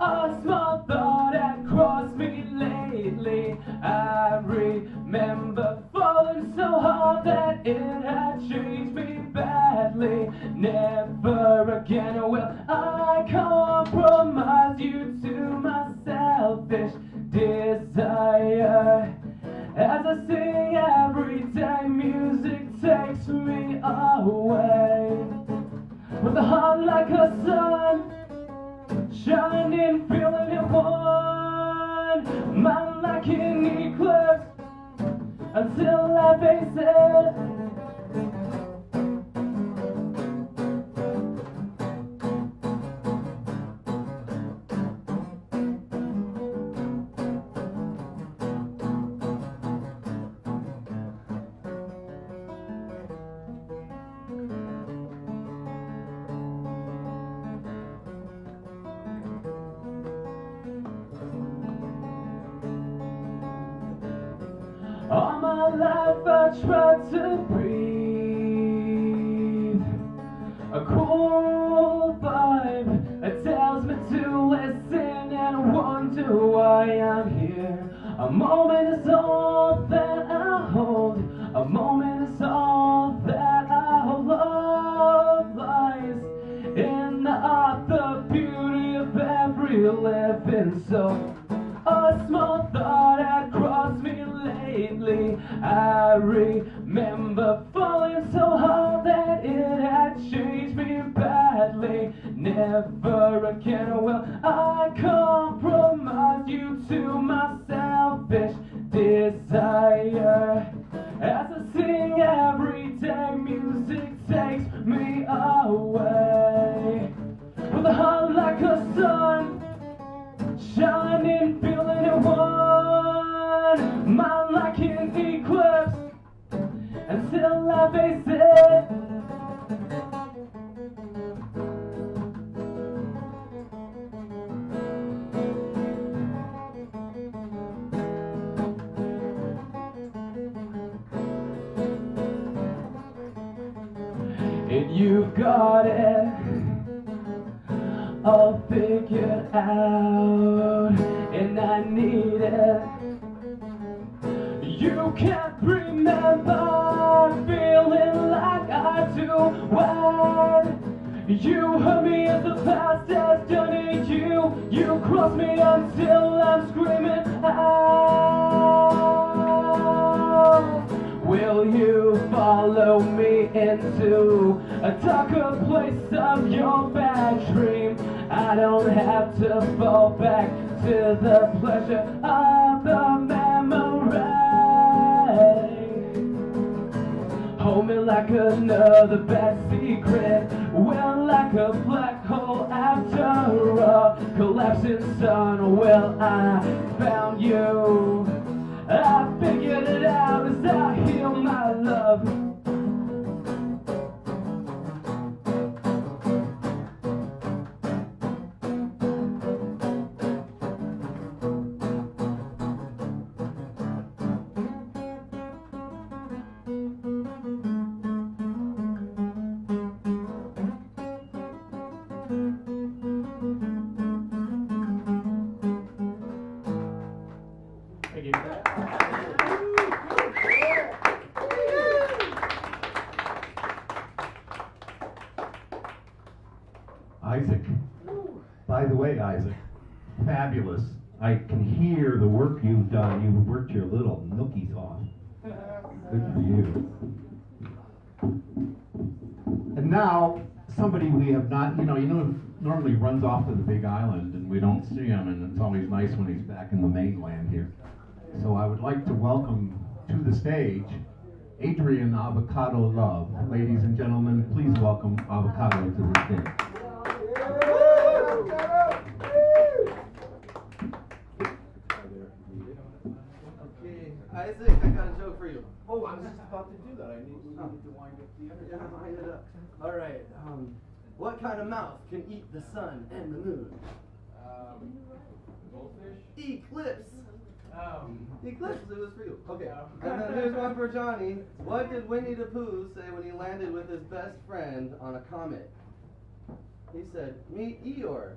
A small thought had crossed me lately. I remember falling so hard that it had changed me badly. Never again will I compromise you to my selfish desire. As I sing every day, music takes me away. With a heart like a sun, shining, feeling it one, mind like an eclipse, until I face it. All my life I tried to breathe a cool vibe that tells me to listen and wonder why I'm here. A moment is all that I hold. A moment is all that I hold. Love lies in the art, the beauty of every living soul. A small thought had crossed me lately. I remember falling so hard that it had changed me badly. Never again will I compromise you to my selfish desire. As I sing every day, music takes me away. With a heart like a sun, shining, feeling it one, mind like an eclipse, until I face it. And you got it all figured out, and I need it. You can't remember feeling like I do when you hurt me as the past has done to you. You cross me until I'm screaming out. Will you follow me into a darker place of your bad dream? I don't have to fall back to the pleasure of the memory. Hold me like another bad secret. Well, like a black hole after a collapsing sun. Well, I found you. I figured it out as I heal my love. Thank you. Isaac. By the way, Isaac, fabulous. I can hear the work you've done. You've worked your little nookies off. Good for you. And now, somebody we have not, normally runs off to the Big Island and we don't see him, and it's always nice when he's back in the mainland here. So I would like to welcome to the stage Adrian Avocado Love. Ladies and gentlemen, please welcome Avocado to the stage. Okay, Isaac, I got a joke for you. Oh, I was just about to do that. I need to wind up the other. Yeah, wind it up. All right. What kind of mouth can eat the sun and the moon? Goldfish? Eclipse. Eclipse. It was for you. Okay. Yeah. And then here's one for Johnny. What did Winnie the Pooh say when he landed with his best friend on a comet? He said, "Meet Eeyore."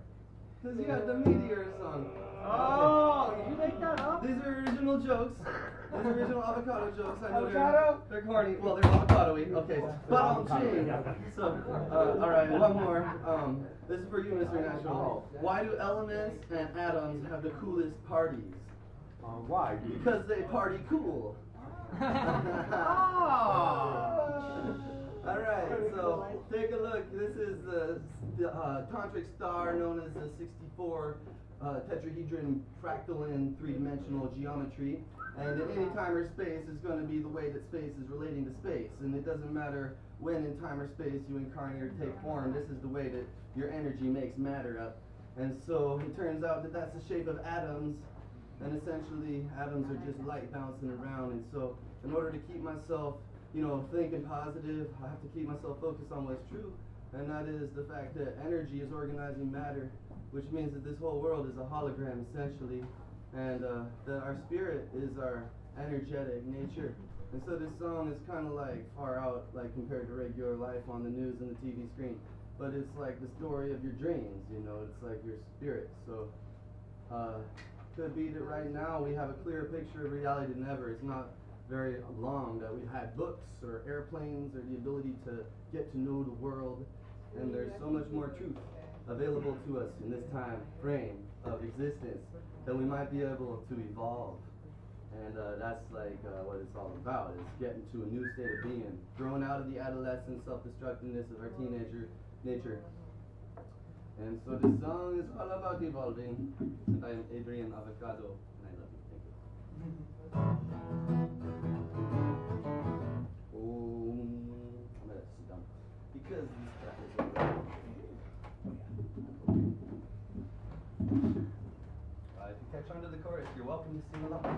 Because he had the Meteor song. Oh, did you make that up? These are original jokes. These are original avocado jokes. I know Avocado? they're corny. Well, they're avocado-y. Okay. But so, all right, one more. This is for you, Mr. National. Why do elements and atoms have the coolest parties? Why? Because they party cool. All right, so take a look. This is the tantric star known as the 64 tetrahedron fractal in three-dimensional geometry. And in any time or space is going to be the way that space is relating to space. And it doesn't matter when in time or space you incarnate or take form. This is the way that your energy makes matter up. And so it turns out that that's the shape of atoms. And essentially, atoms are just light bouncing around. And so in order to keep myself thinking positive, I have to keep myself focused on what's true, and that is the fact that energy is organizing matter, which means that this whole world is a hologram, essentially, and that our spirit is our energetic nature. And so this song is kind of like far out, like compared to regular life on the news and the TV screen, but it's like the story of your dreams, it's like your spirit. So could be that right now we have a clearer picture of reality than ever. It's not very long that we've had books or airplanes or the ability to get to know the world, and there's so much more truth available to us in this time frame of existence that we might be able to evolve. And that's like what it's all about, is getting to a new state of being, growing out of the adolescent self-destructiveness of our teenager nature. And so this song is all about evolving. I'm Adrian Avocado, and I love you. Thank you. Oh, I'm gonna sit down because this crap is over. If you catch on to the chorus, you're welcome to sing along.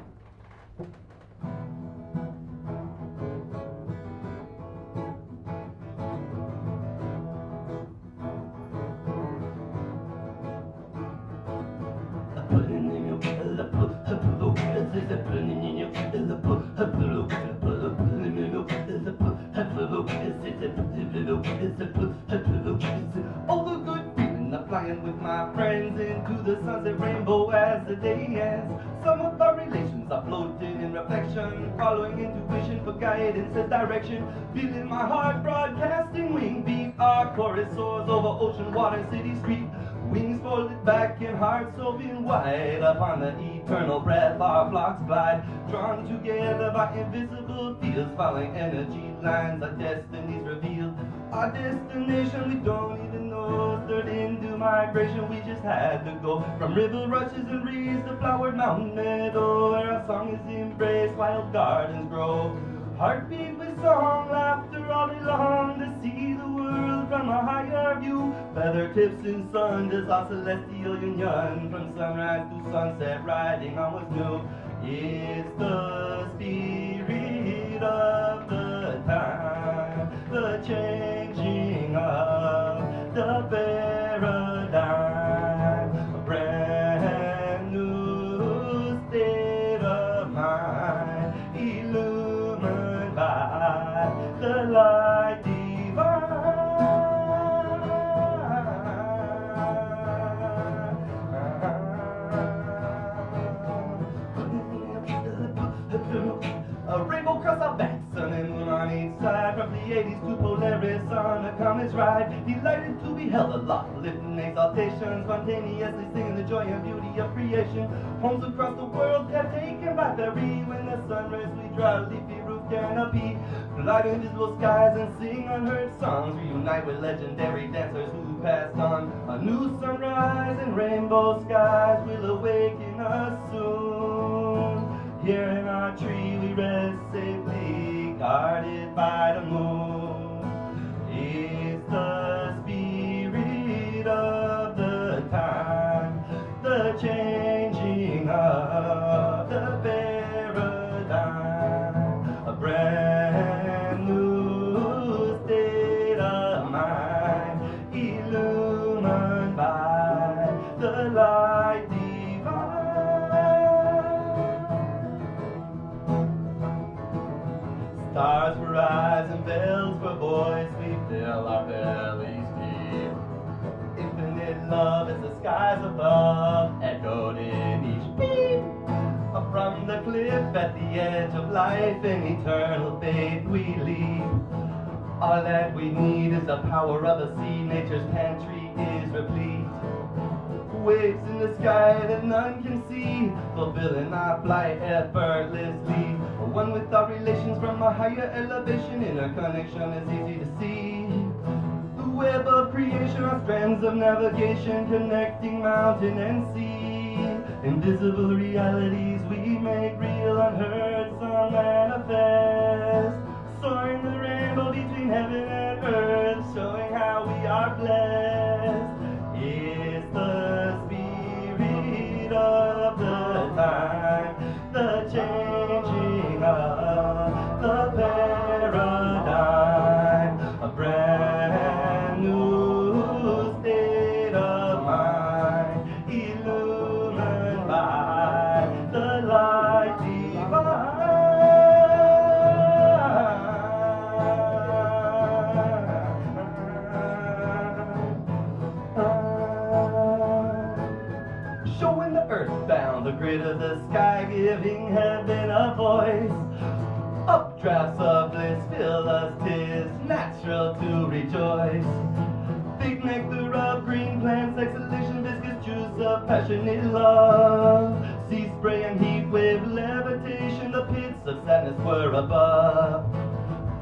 All the good feeling of flying with my friends into the sunset rainbow as the day ends. Some of our relations are floating in reflection, following intuition for guidance and direction. Feeling my heart broadcasting wing beat. Our chorus soars over ocean, water, city, street. Wings folded back and hearts open wide. Upon the eternal breath our flocks glide, drawn together by invisible fields, following energy lines our destinies revealed. Our destination we don't even know, stirred into migration we just had to go. From river rushes and breeze to flowered mountain meadow, where our song is embraced, wild gardens grow. Heartbeat with song, laughter all day long, to see the world from a higher view. Feather tips in sun, does our celestial union, from sunrise to sunset, riding on what's new. It's the spirit of the time, the changing of the paradigm, a brand new state of mind, illumined by the light divine. A rainbow across our backs, sun and moon on each side. From the 80s to Polaris on a comet's ride. Delighted to be held aloft, lifting exaltation, spontaneously singing the joy and beauty of creation. Homes across the world get taken by ferry. When the sun rests, we draw a leafy roof canopy. Fly to invisible skies and sing unheard songs. Reunite with legendary dancers who passed on. A new sunrise and rainbow skies will awaken us soon. Here in our tree we rest safely, guarded by the moon. It's the spirit of the time, the changing of the paradigm, a brand new state of mind, illumined by the light divine. Stars for eyes and bells for voice, we fill our bellies deep. Infinite love as the skies above, echoed in each beat. Up from the cliff at the edge of life, in eternal faith we leap. All that we need is the power of a sea, nature's pantry is replete. Waves in the sky that none can see, fulfilling our flight effortlessly. One with our relations from a higher elevation, interconnection is easy to see. The web of creation are strands of navigation, connecting mountain and sea. Invisible realities we make real, unheard song manifest. Soaring the rainbow between heaven and earth, showing how we are blessed. It's the spirit of the time, the changing of the paradigm, a brand new state of mind, illumined by the light divine. Showing the earthbound, the grid of the sky, giving heaven a voice. Updrafts of bliss fill us, 'tis natural to rejoice. Thick nectar of green plants, exhalation, viscous juice of passionate love. Sea spray and heat wave levitation, the pits of sadness were above.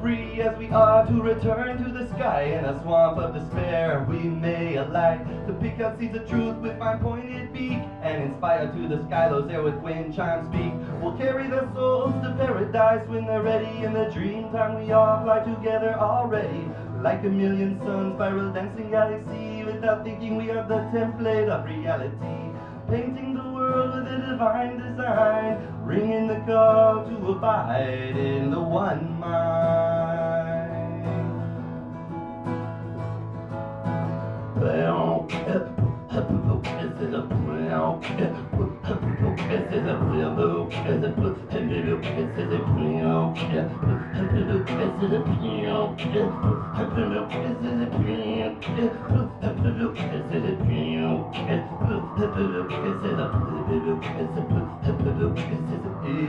Free as we are to return to the sky, in a swamp of despair we may alight, to pick out seeds of truth with fine pointed beak, and inspire to the sky those there with wind chimes speak. We'll carry their souls to paradise when they're ready. In the dream time we all fly together already, like a million suns, spiral dancing galaxy. Without thinking we are the template of reality, painting the world with a divine design, ringing the call to abide in the one mind.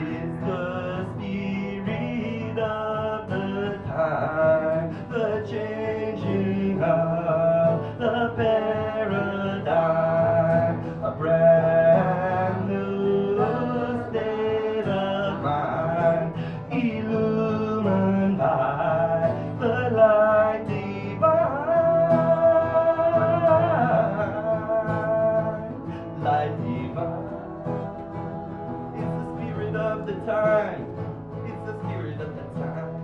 It's the spirit of the time, the changing of the paradigm, a brand new state of mind, illumined by the light divine, light divine. It's the spirit of the time. It's the spirit of the time.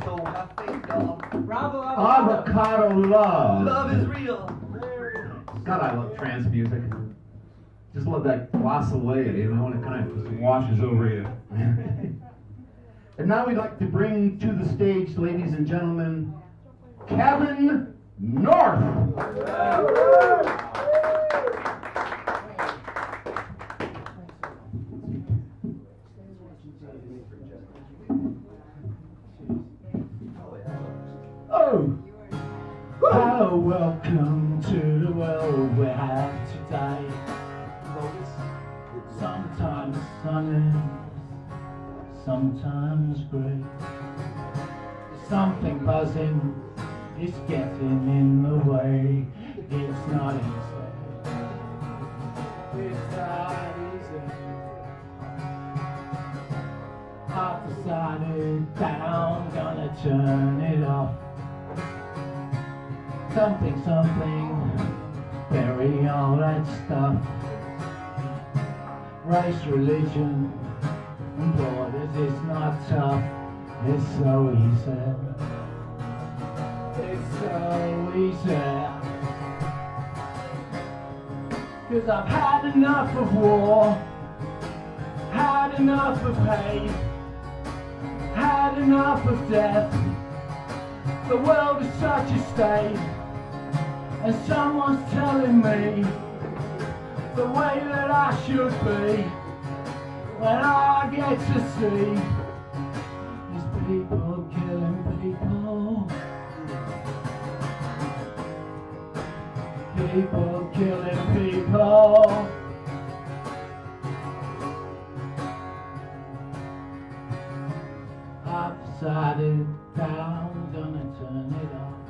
So have faith, y'all. Bravo, Avocado love. Love is real. God, I love trance music. Just let that gloss away, you know, and it kind of just washes over you. And now we'd like to bring to the stage, ladies and gentlemen, Kevin North. Oh, welcome to the world we have today. Sometimes sunny, sometimes grey. Something buzzing is getting in the way. It's not easy. It's not easy. I've decided that I'm gonna turn it off. Something, bury all that stuff. Race, religion, and borders, it's not tough. It's so easy. It's so easy. 'Cause I've had enough of war, had enough of hate, had enough of death. The world is such a state, and someone's telling me the way that I should be. When I get to see these people killing people, people killing people. I've decided that I'm gonna turn it off.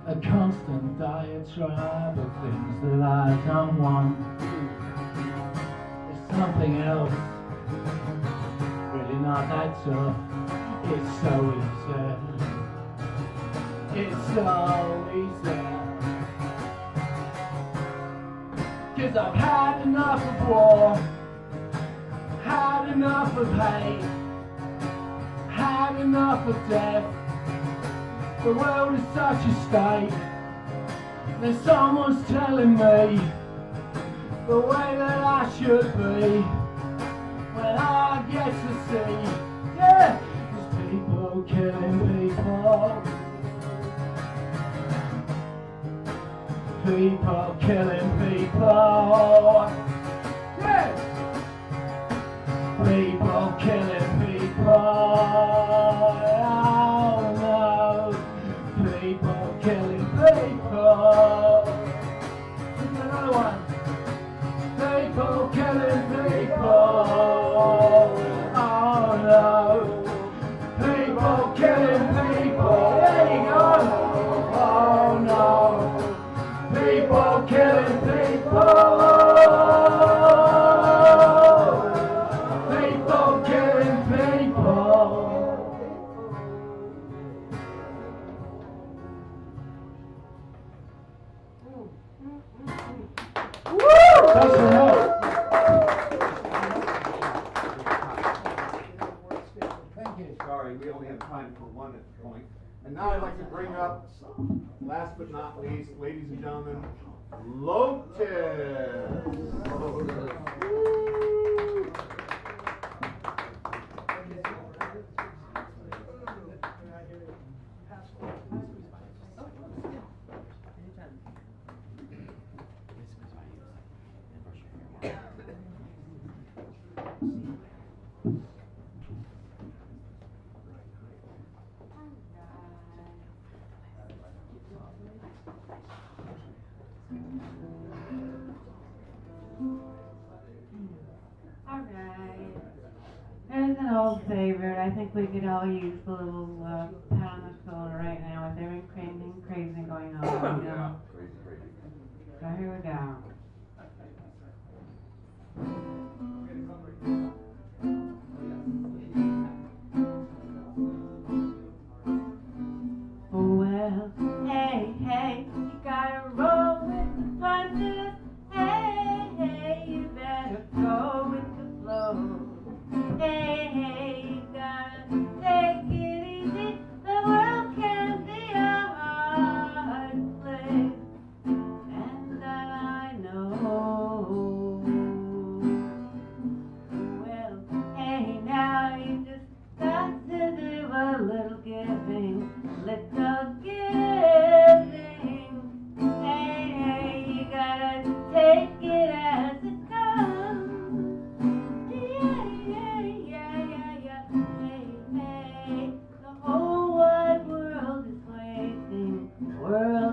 A constant diatribe of things that I don't want. There's something else, really not that tough. It's so easy. It's so easy. 'Cause I've had enough of war, had enough of hate, had enough of death. The world is such a state, and someone's telling me the way that I should be. When I get to see, yeah, there's people killing people. People killing people. Yeah. People killing people. Oh no. People killing people. Here's another one. People killing people. Oh no. People killing people. There you go. Oh no. People killing people. People killing people. Thanks for help. Thank you. Sorry, we only have time for one at this point. And now I'd like to bring up, last but not least, ladies and gentlemen, Lotus. There's an old favorite. I think we could all use a little pound of soda right now with everything crazy going on. You know? So here we go. Well, hey, hey, you gotta roll with the punches. Hey, hey, you better go with the flow. Hey, hey, you gotta take it easy. The world can be a hard place, and I know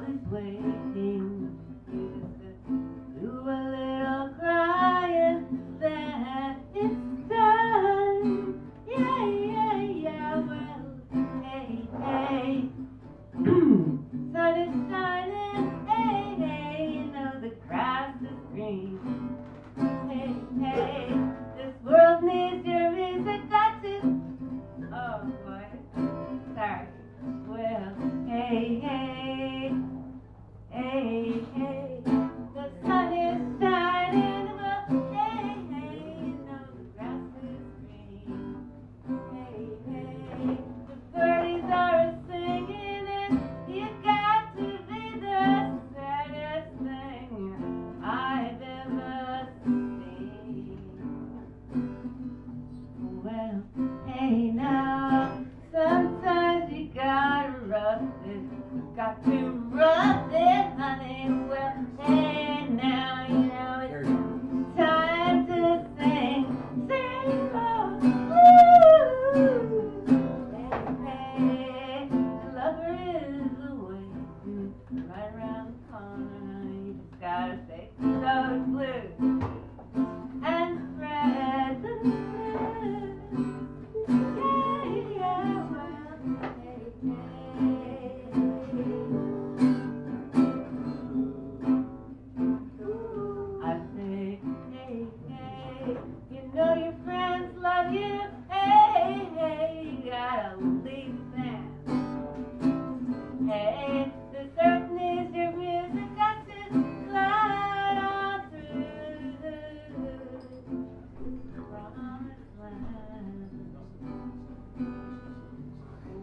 world is waiting. You just do a little crying, then it's done. Yeah, yeah, yeah, well, hey, hey. Sun is shining, hey, hey, you know the grass is green. Hey, hey, this world needs your music, got to. Oh, boy, sorry. Well, hey, hey, hey, hey, the sun is shining, well, hey, hey, you know the grass is green. Hey, hey, the birdies are singing and you got to be the saddest thing I've ever seen. Well, hey now, sometimes you gotta rough it, got to rough it, honey. Well, hey now, you know it's time to sing, sing oh, ooh. Hey, hey, the lover is waiting right around the corner. You just gotta say those blues and spread the news. Yeah, yeah, well, hey, hey. I say, hey, hey, you know your friends love you. Hey, hey, you gotta leave them. Hey, the certain is your music got to slide on through the promised land.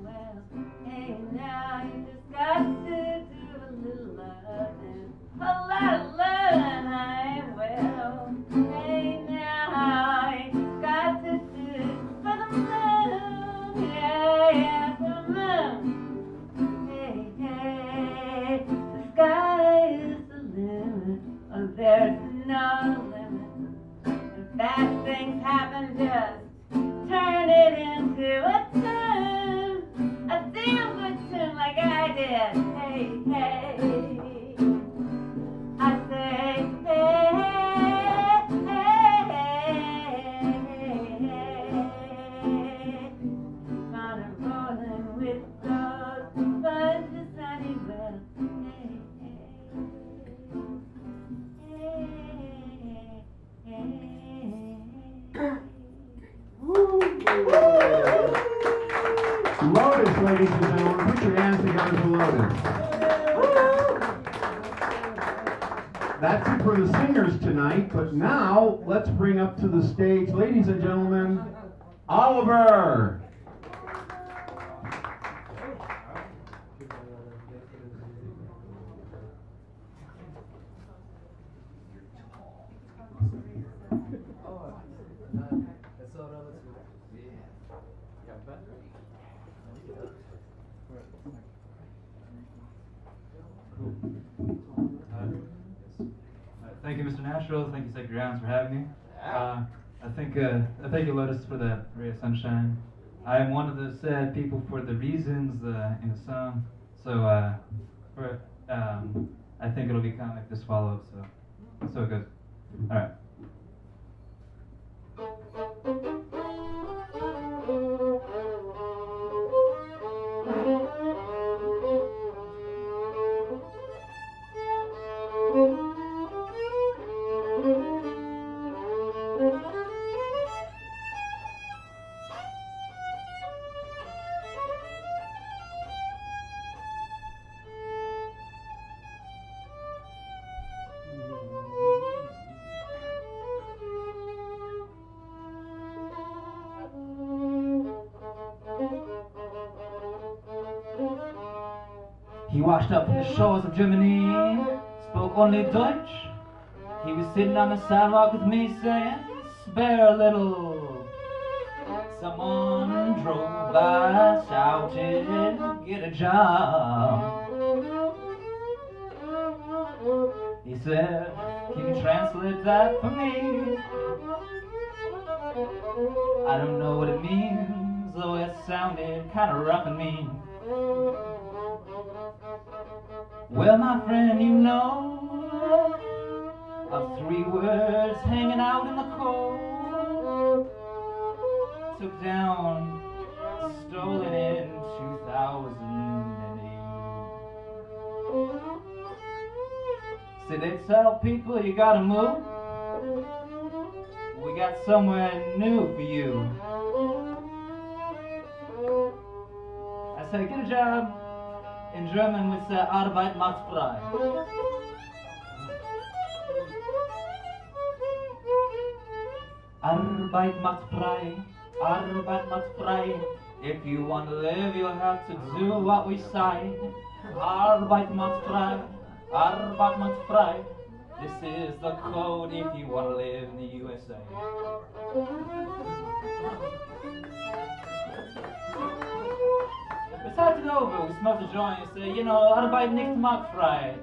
Well, hey now you just got to do a little loving, a lot of loving, I will. Hey now you got to do for the moon, yeah, yeah, for the moon. Hey, hey, the sky is the limit, oh, there's no limit. If bad things happen, just turn it into a tune, a damn good tune like I did. Hey, hey, I say, hey, hey, hey, hey, keep on rolling with those fuzzy sunny bells. Hey, hey, hey. Lotus, ladies and gentlemen, put your hands together for Lotus. That's it for the singers tonight, but now let's bring up to the stage, ladies and gentlemen, Oliver. Thank you, Mr. Natural. Thank you, Sacred Grounds, for having me. I thank you, Lotus, for that ray of sunshine. I am one of the sad people for the reasons in the song. So, I think it'll be kind of like this follow-up. So it goes. All right. He washed up from the shores of Germany, spoke only Deutsch. He was sitting on the sidewalk with me saying, spare a little. Someone drove by, shouted, get a job. He said, can you translate that for me? I don't know what it means, though it sounded kind of rough and mean. Well, my friend, you know of 3 words hanging out in the cold. Took down, stolen in 2008. See, they tell people you gotta move. We got somewhere new for you. I say, get a job. In German, we say Arbeit macht frei. Arbeit macht frei. Arbeit macht frei. If you want to live, you'll have to do what we say. Arbeit macht frei. Arbeit macht frei. This is the code if you want to live in the USA. We started over, we smoked a joint and say, you know, Arbeit nicht macht frei.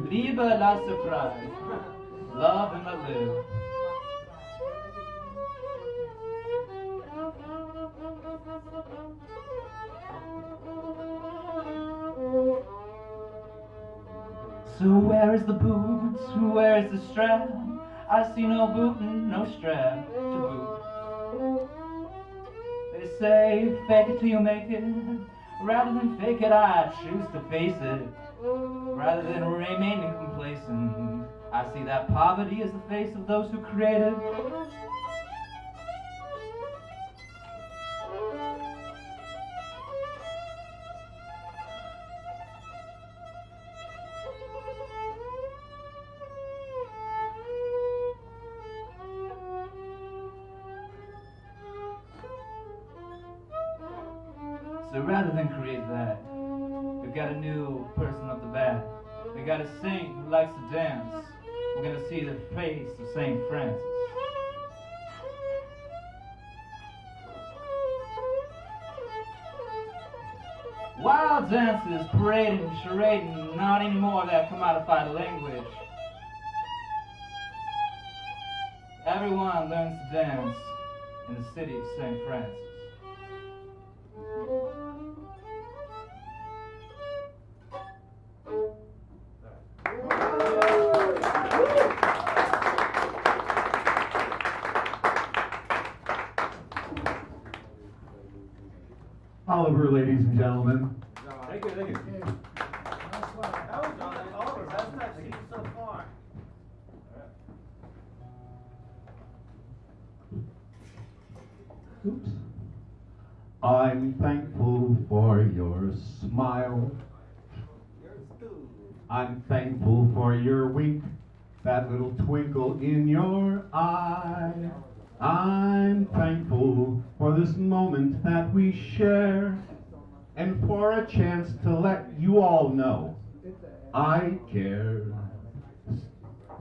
Liebe lasse frei. Love and let live. So where is the boot? Where is the strap? I see no boot and no strap to boot. They say fake it till you make it. Rather than fake it, I choose to face it. Rather than remaining complacent, I see that poverty is the face of those who create it. So rather than create that, we've got a new person up the bat. We got a saint who likes to dance. We're gonna see the face of St. Francis. Wild dances, parading, charading, not anymore that commodified language. Everyone learns to dance in the city of St. Francis. Oliver, ladies and gentlemen. Thank you, thank you. That was Oliver. That's not seen so far. Oops. I'm thankful for your smile. I'm thankful for your wink, that little twinkle in your eye. I'm thankful for this moment that we share, and for a chance to let you all know I care.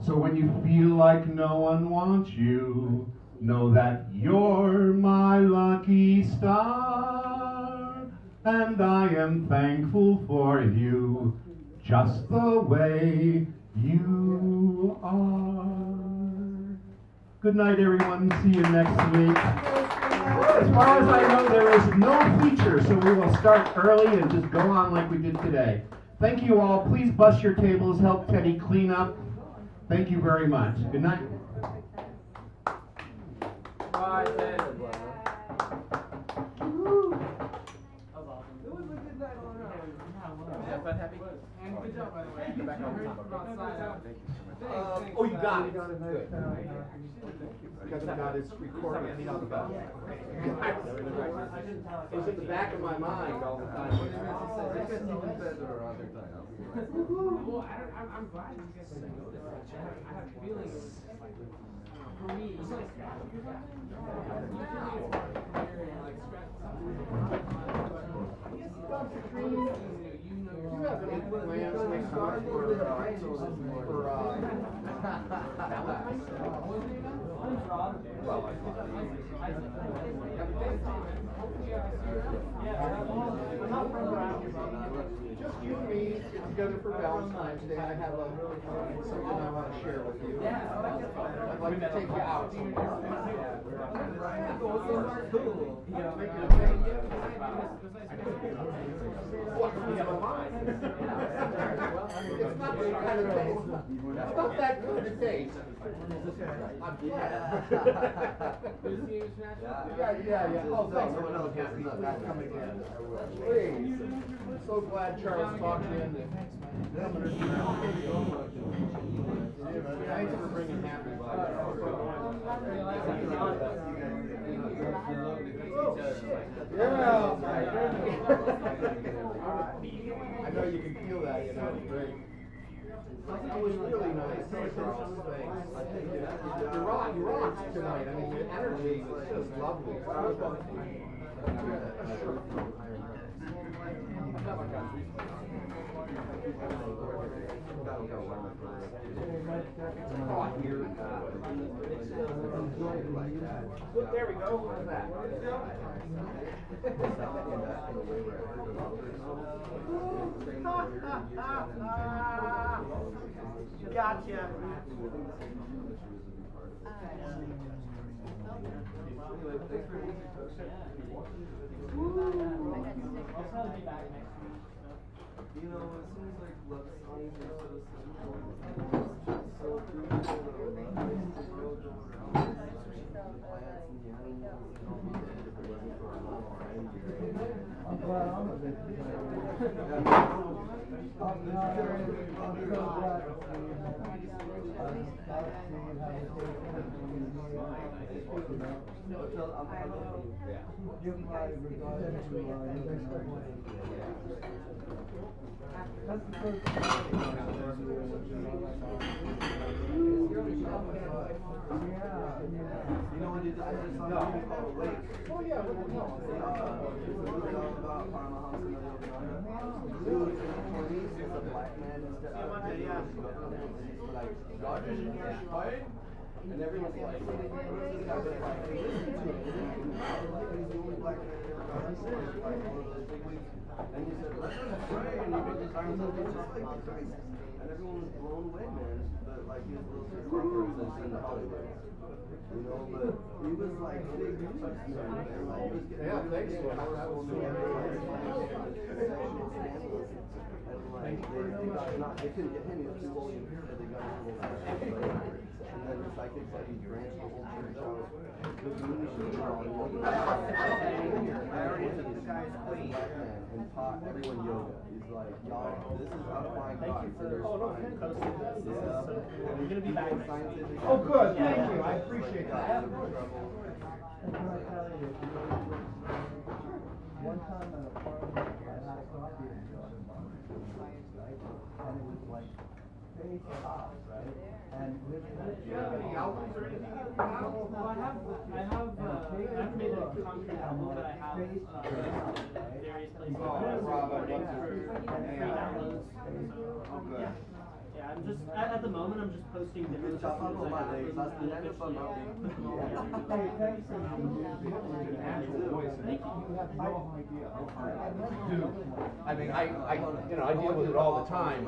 So when you feel like no one wants you, know that you're my lucky star, and I am thankful for you, just the way you are. Good night, everyone. See you next week. As far as I know, there is no feature, so we will start early and just go on like we did today. Thank you all. Please bust your tables. Help Teddy clean up. Thank you very much. Good night. Bye, Ted. Happy? And good job, by the way. Get back on Heard top. from outside out. Thank you so much. Oh, you got it. Good. Because I've got it recorded. It was at the back of my mind all the time. It gets even better other times. Well, I'm glad you guys noticed. I have a feeling like, for me, it's like, usually it's hard to hear and like scratch something. You have any plans next month for Just you and me get together for Valentine's Day. I have something I want to share with you. I'd like to take you out somewhere. It's not that kind of taste. It's not that good a taste. I'm glad. Yeah. Oh, thanks for coming in. Please. I'm so glad Charles talked in. Thanks for bringing happiness. Yeah, my goodness. I know you can feel that, you know, it's great. It was really nice. Thanks. You rocked tonight. I mean, your energy was just lovely. There we go. How's that? Gotcha. I'll probably be back next week. You know, it seems like love songs are so simple. It's so beautiful. The world go around. The plants and the animals and all that. If it wasn't for our love or anger. I'm glad I'm a bit. Give my regards to your best friend. That's the first time. You know what it is? I just saw a movie called Awake. Oh, yeah, what the hell? It's a movie all about Paramahansa Yogananda. Dude, in the 20s, he's a black man instead of like, God is right? And everyone's like, this guy was like, hey, listen to him. He's the only black man that ever got on stage, like one of those big wigs. And he said, let's just pray. And he put his arms up just like Christ. And everyone was blown away, man. But like his little references in Hollywood. You know, but he was like big news, man. Everybody was getting thanks for powerful men. Sexual scandals. And like, they couldn't get him, he was too old, so they got him a little and then the psychics like he branched the whole church out. The community should all I already took this guy's clean and taught everyone yoga. He's like, y'all, this is how to find God. Oh, no, Ken posted this. We're going to be back next week. Oh, good. Thank you. I appreciate that. One time at a party, I had a coffee and right? And it was like face off, right? And do you have any albums or anything? Well, I haven't made a concrete album, but I have various places for free downloads. So, yeah, I'm just at the moment. I'm just posting different stuff I have. Put them all Hey, thanks for the music. Thank you. You have no idea. I mean, I deal with it all the time.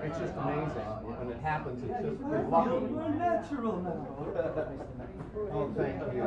It's just amazing when it happens. It's just lucky. We're natural now. Oh, thank you.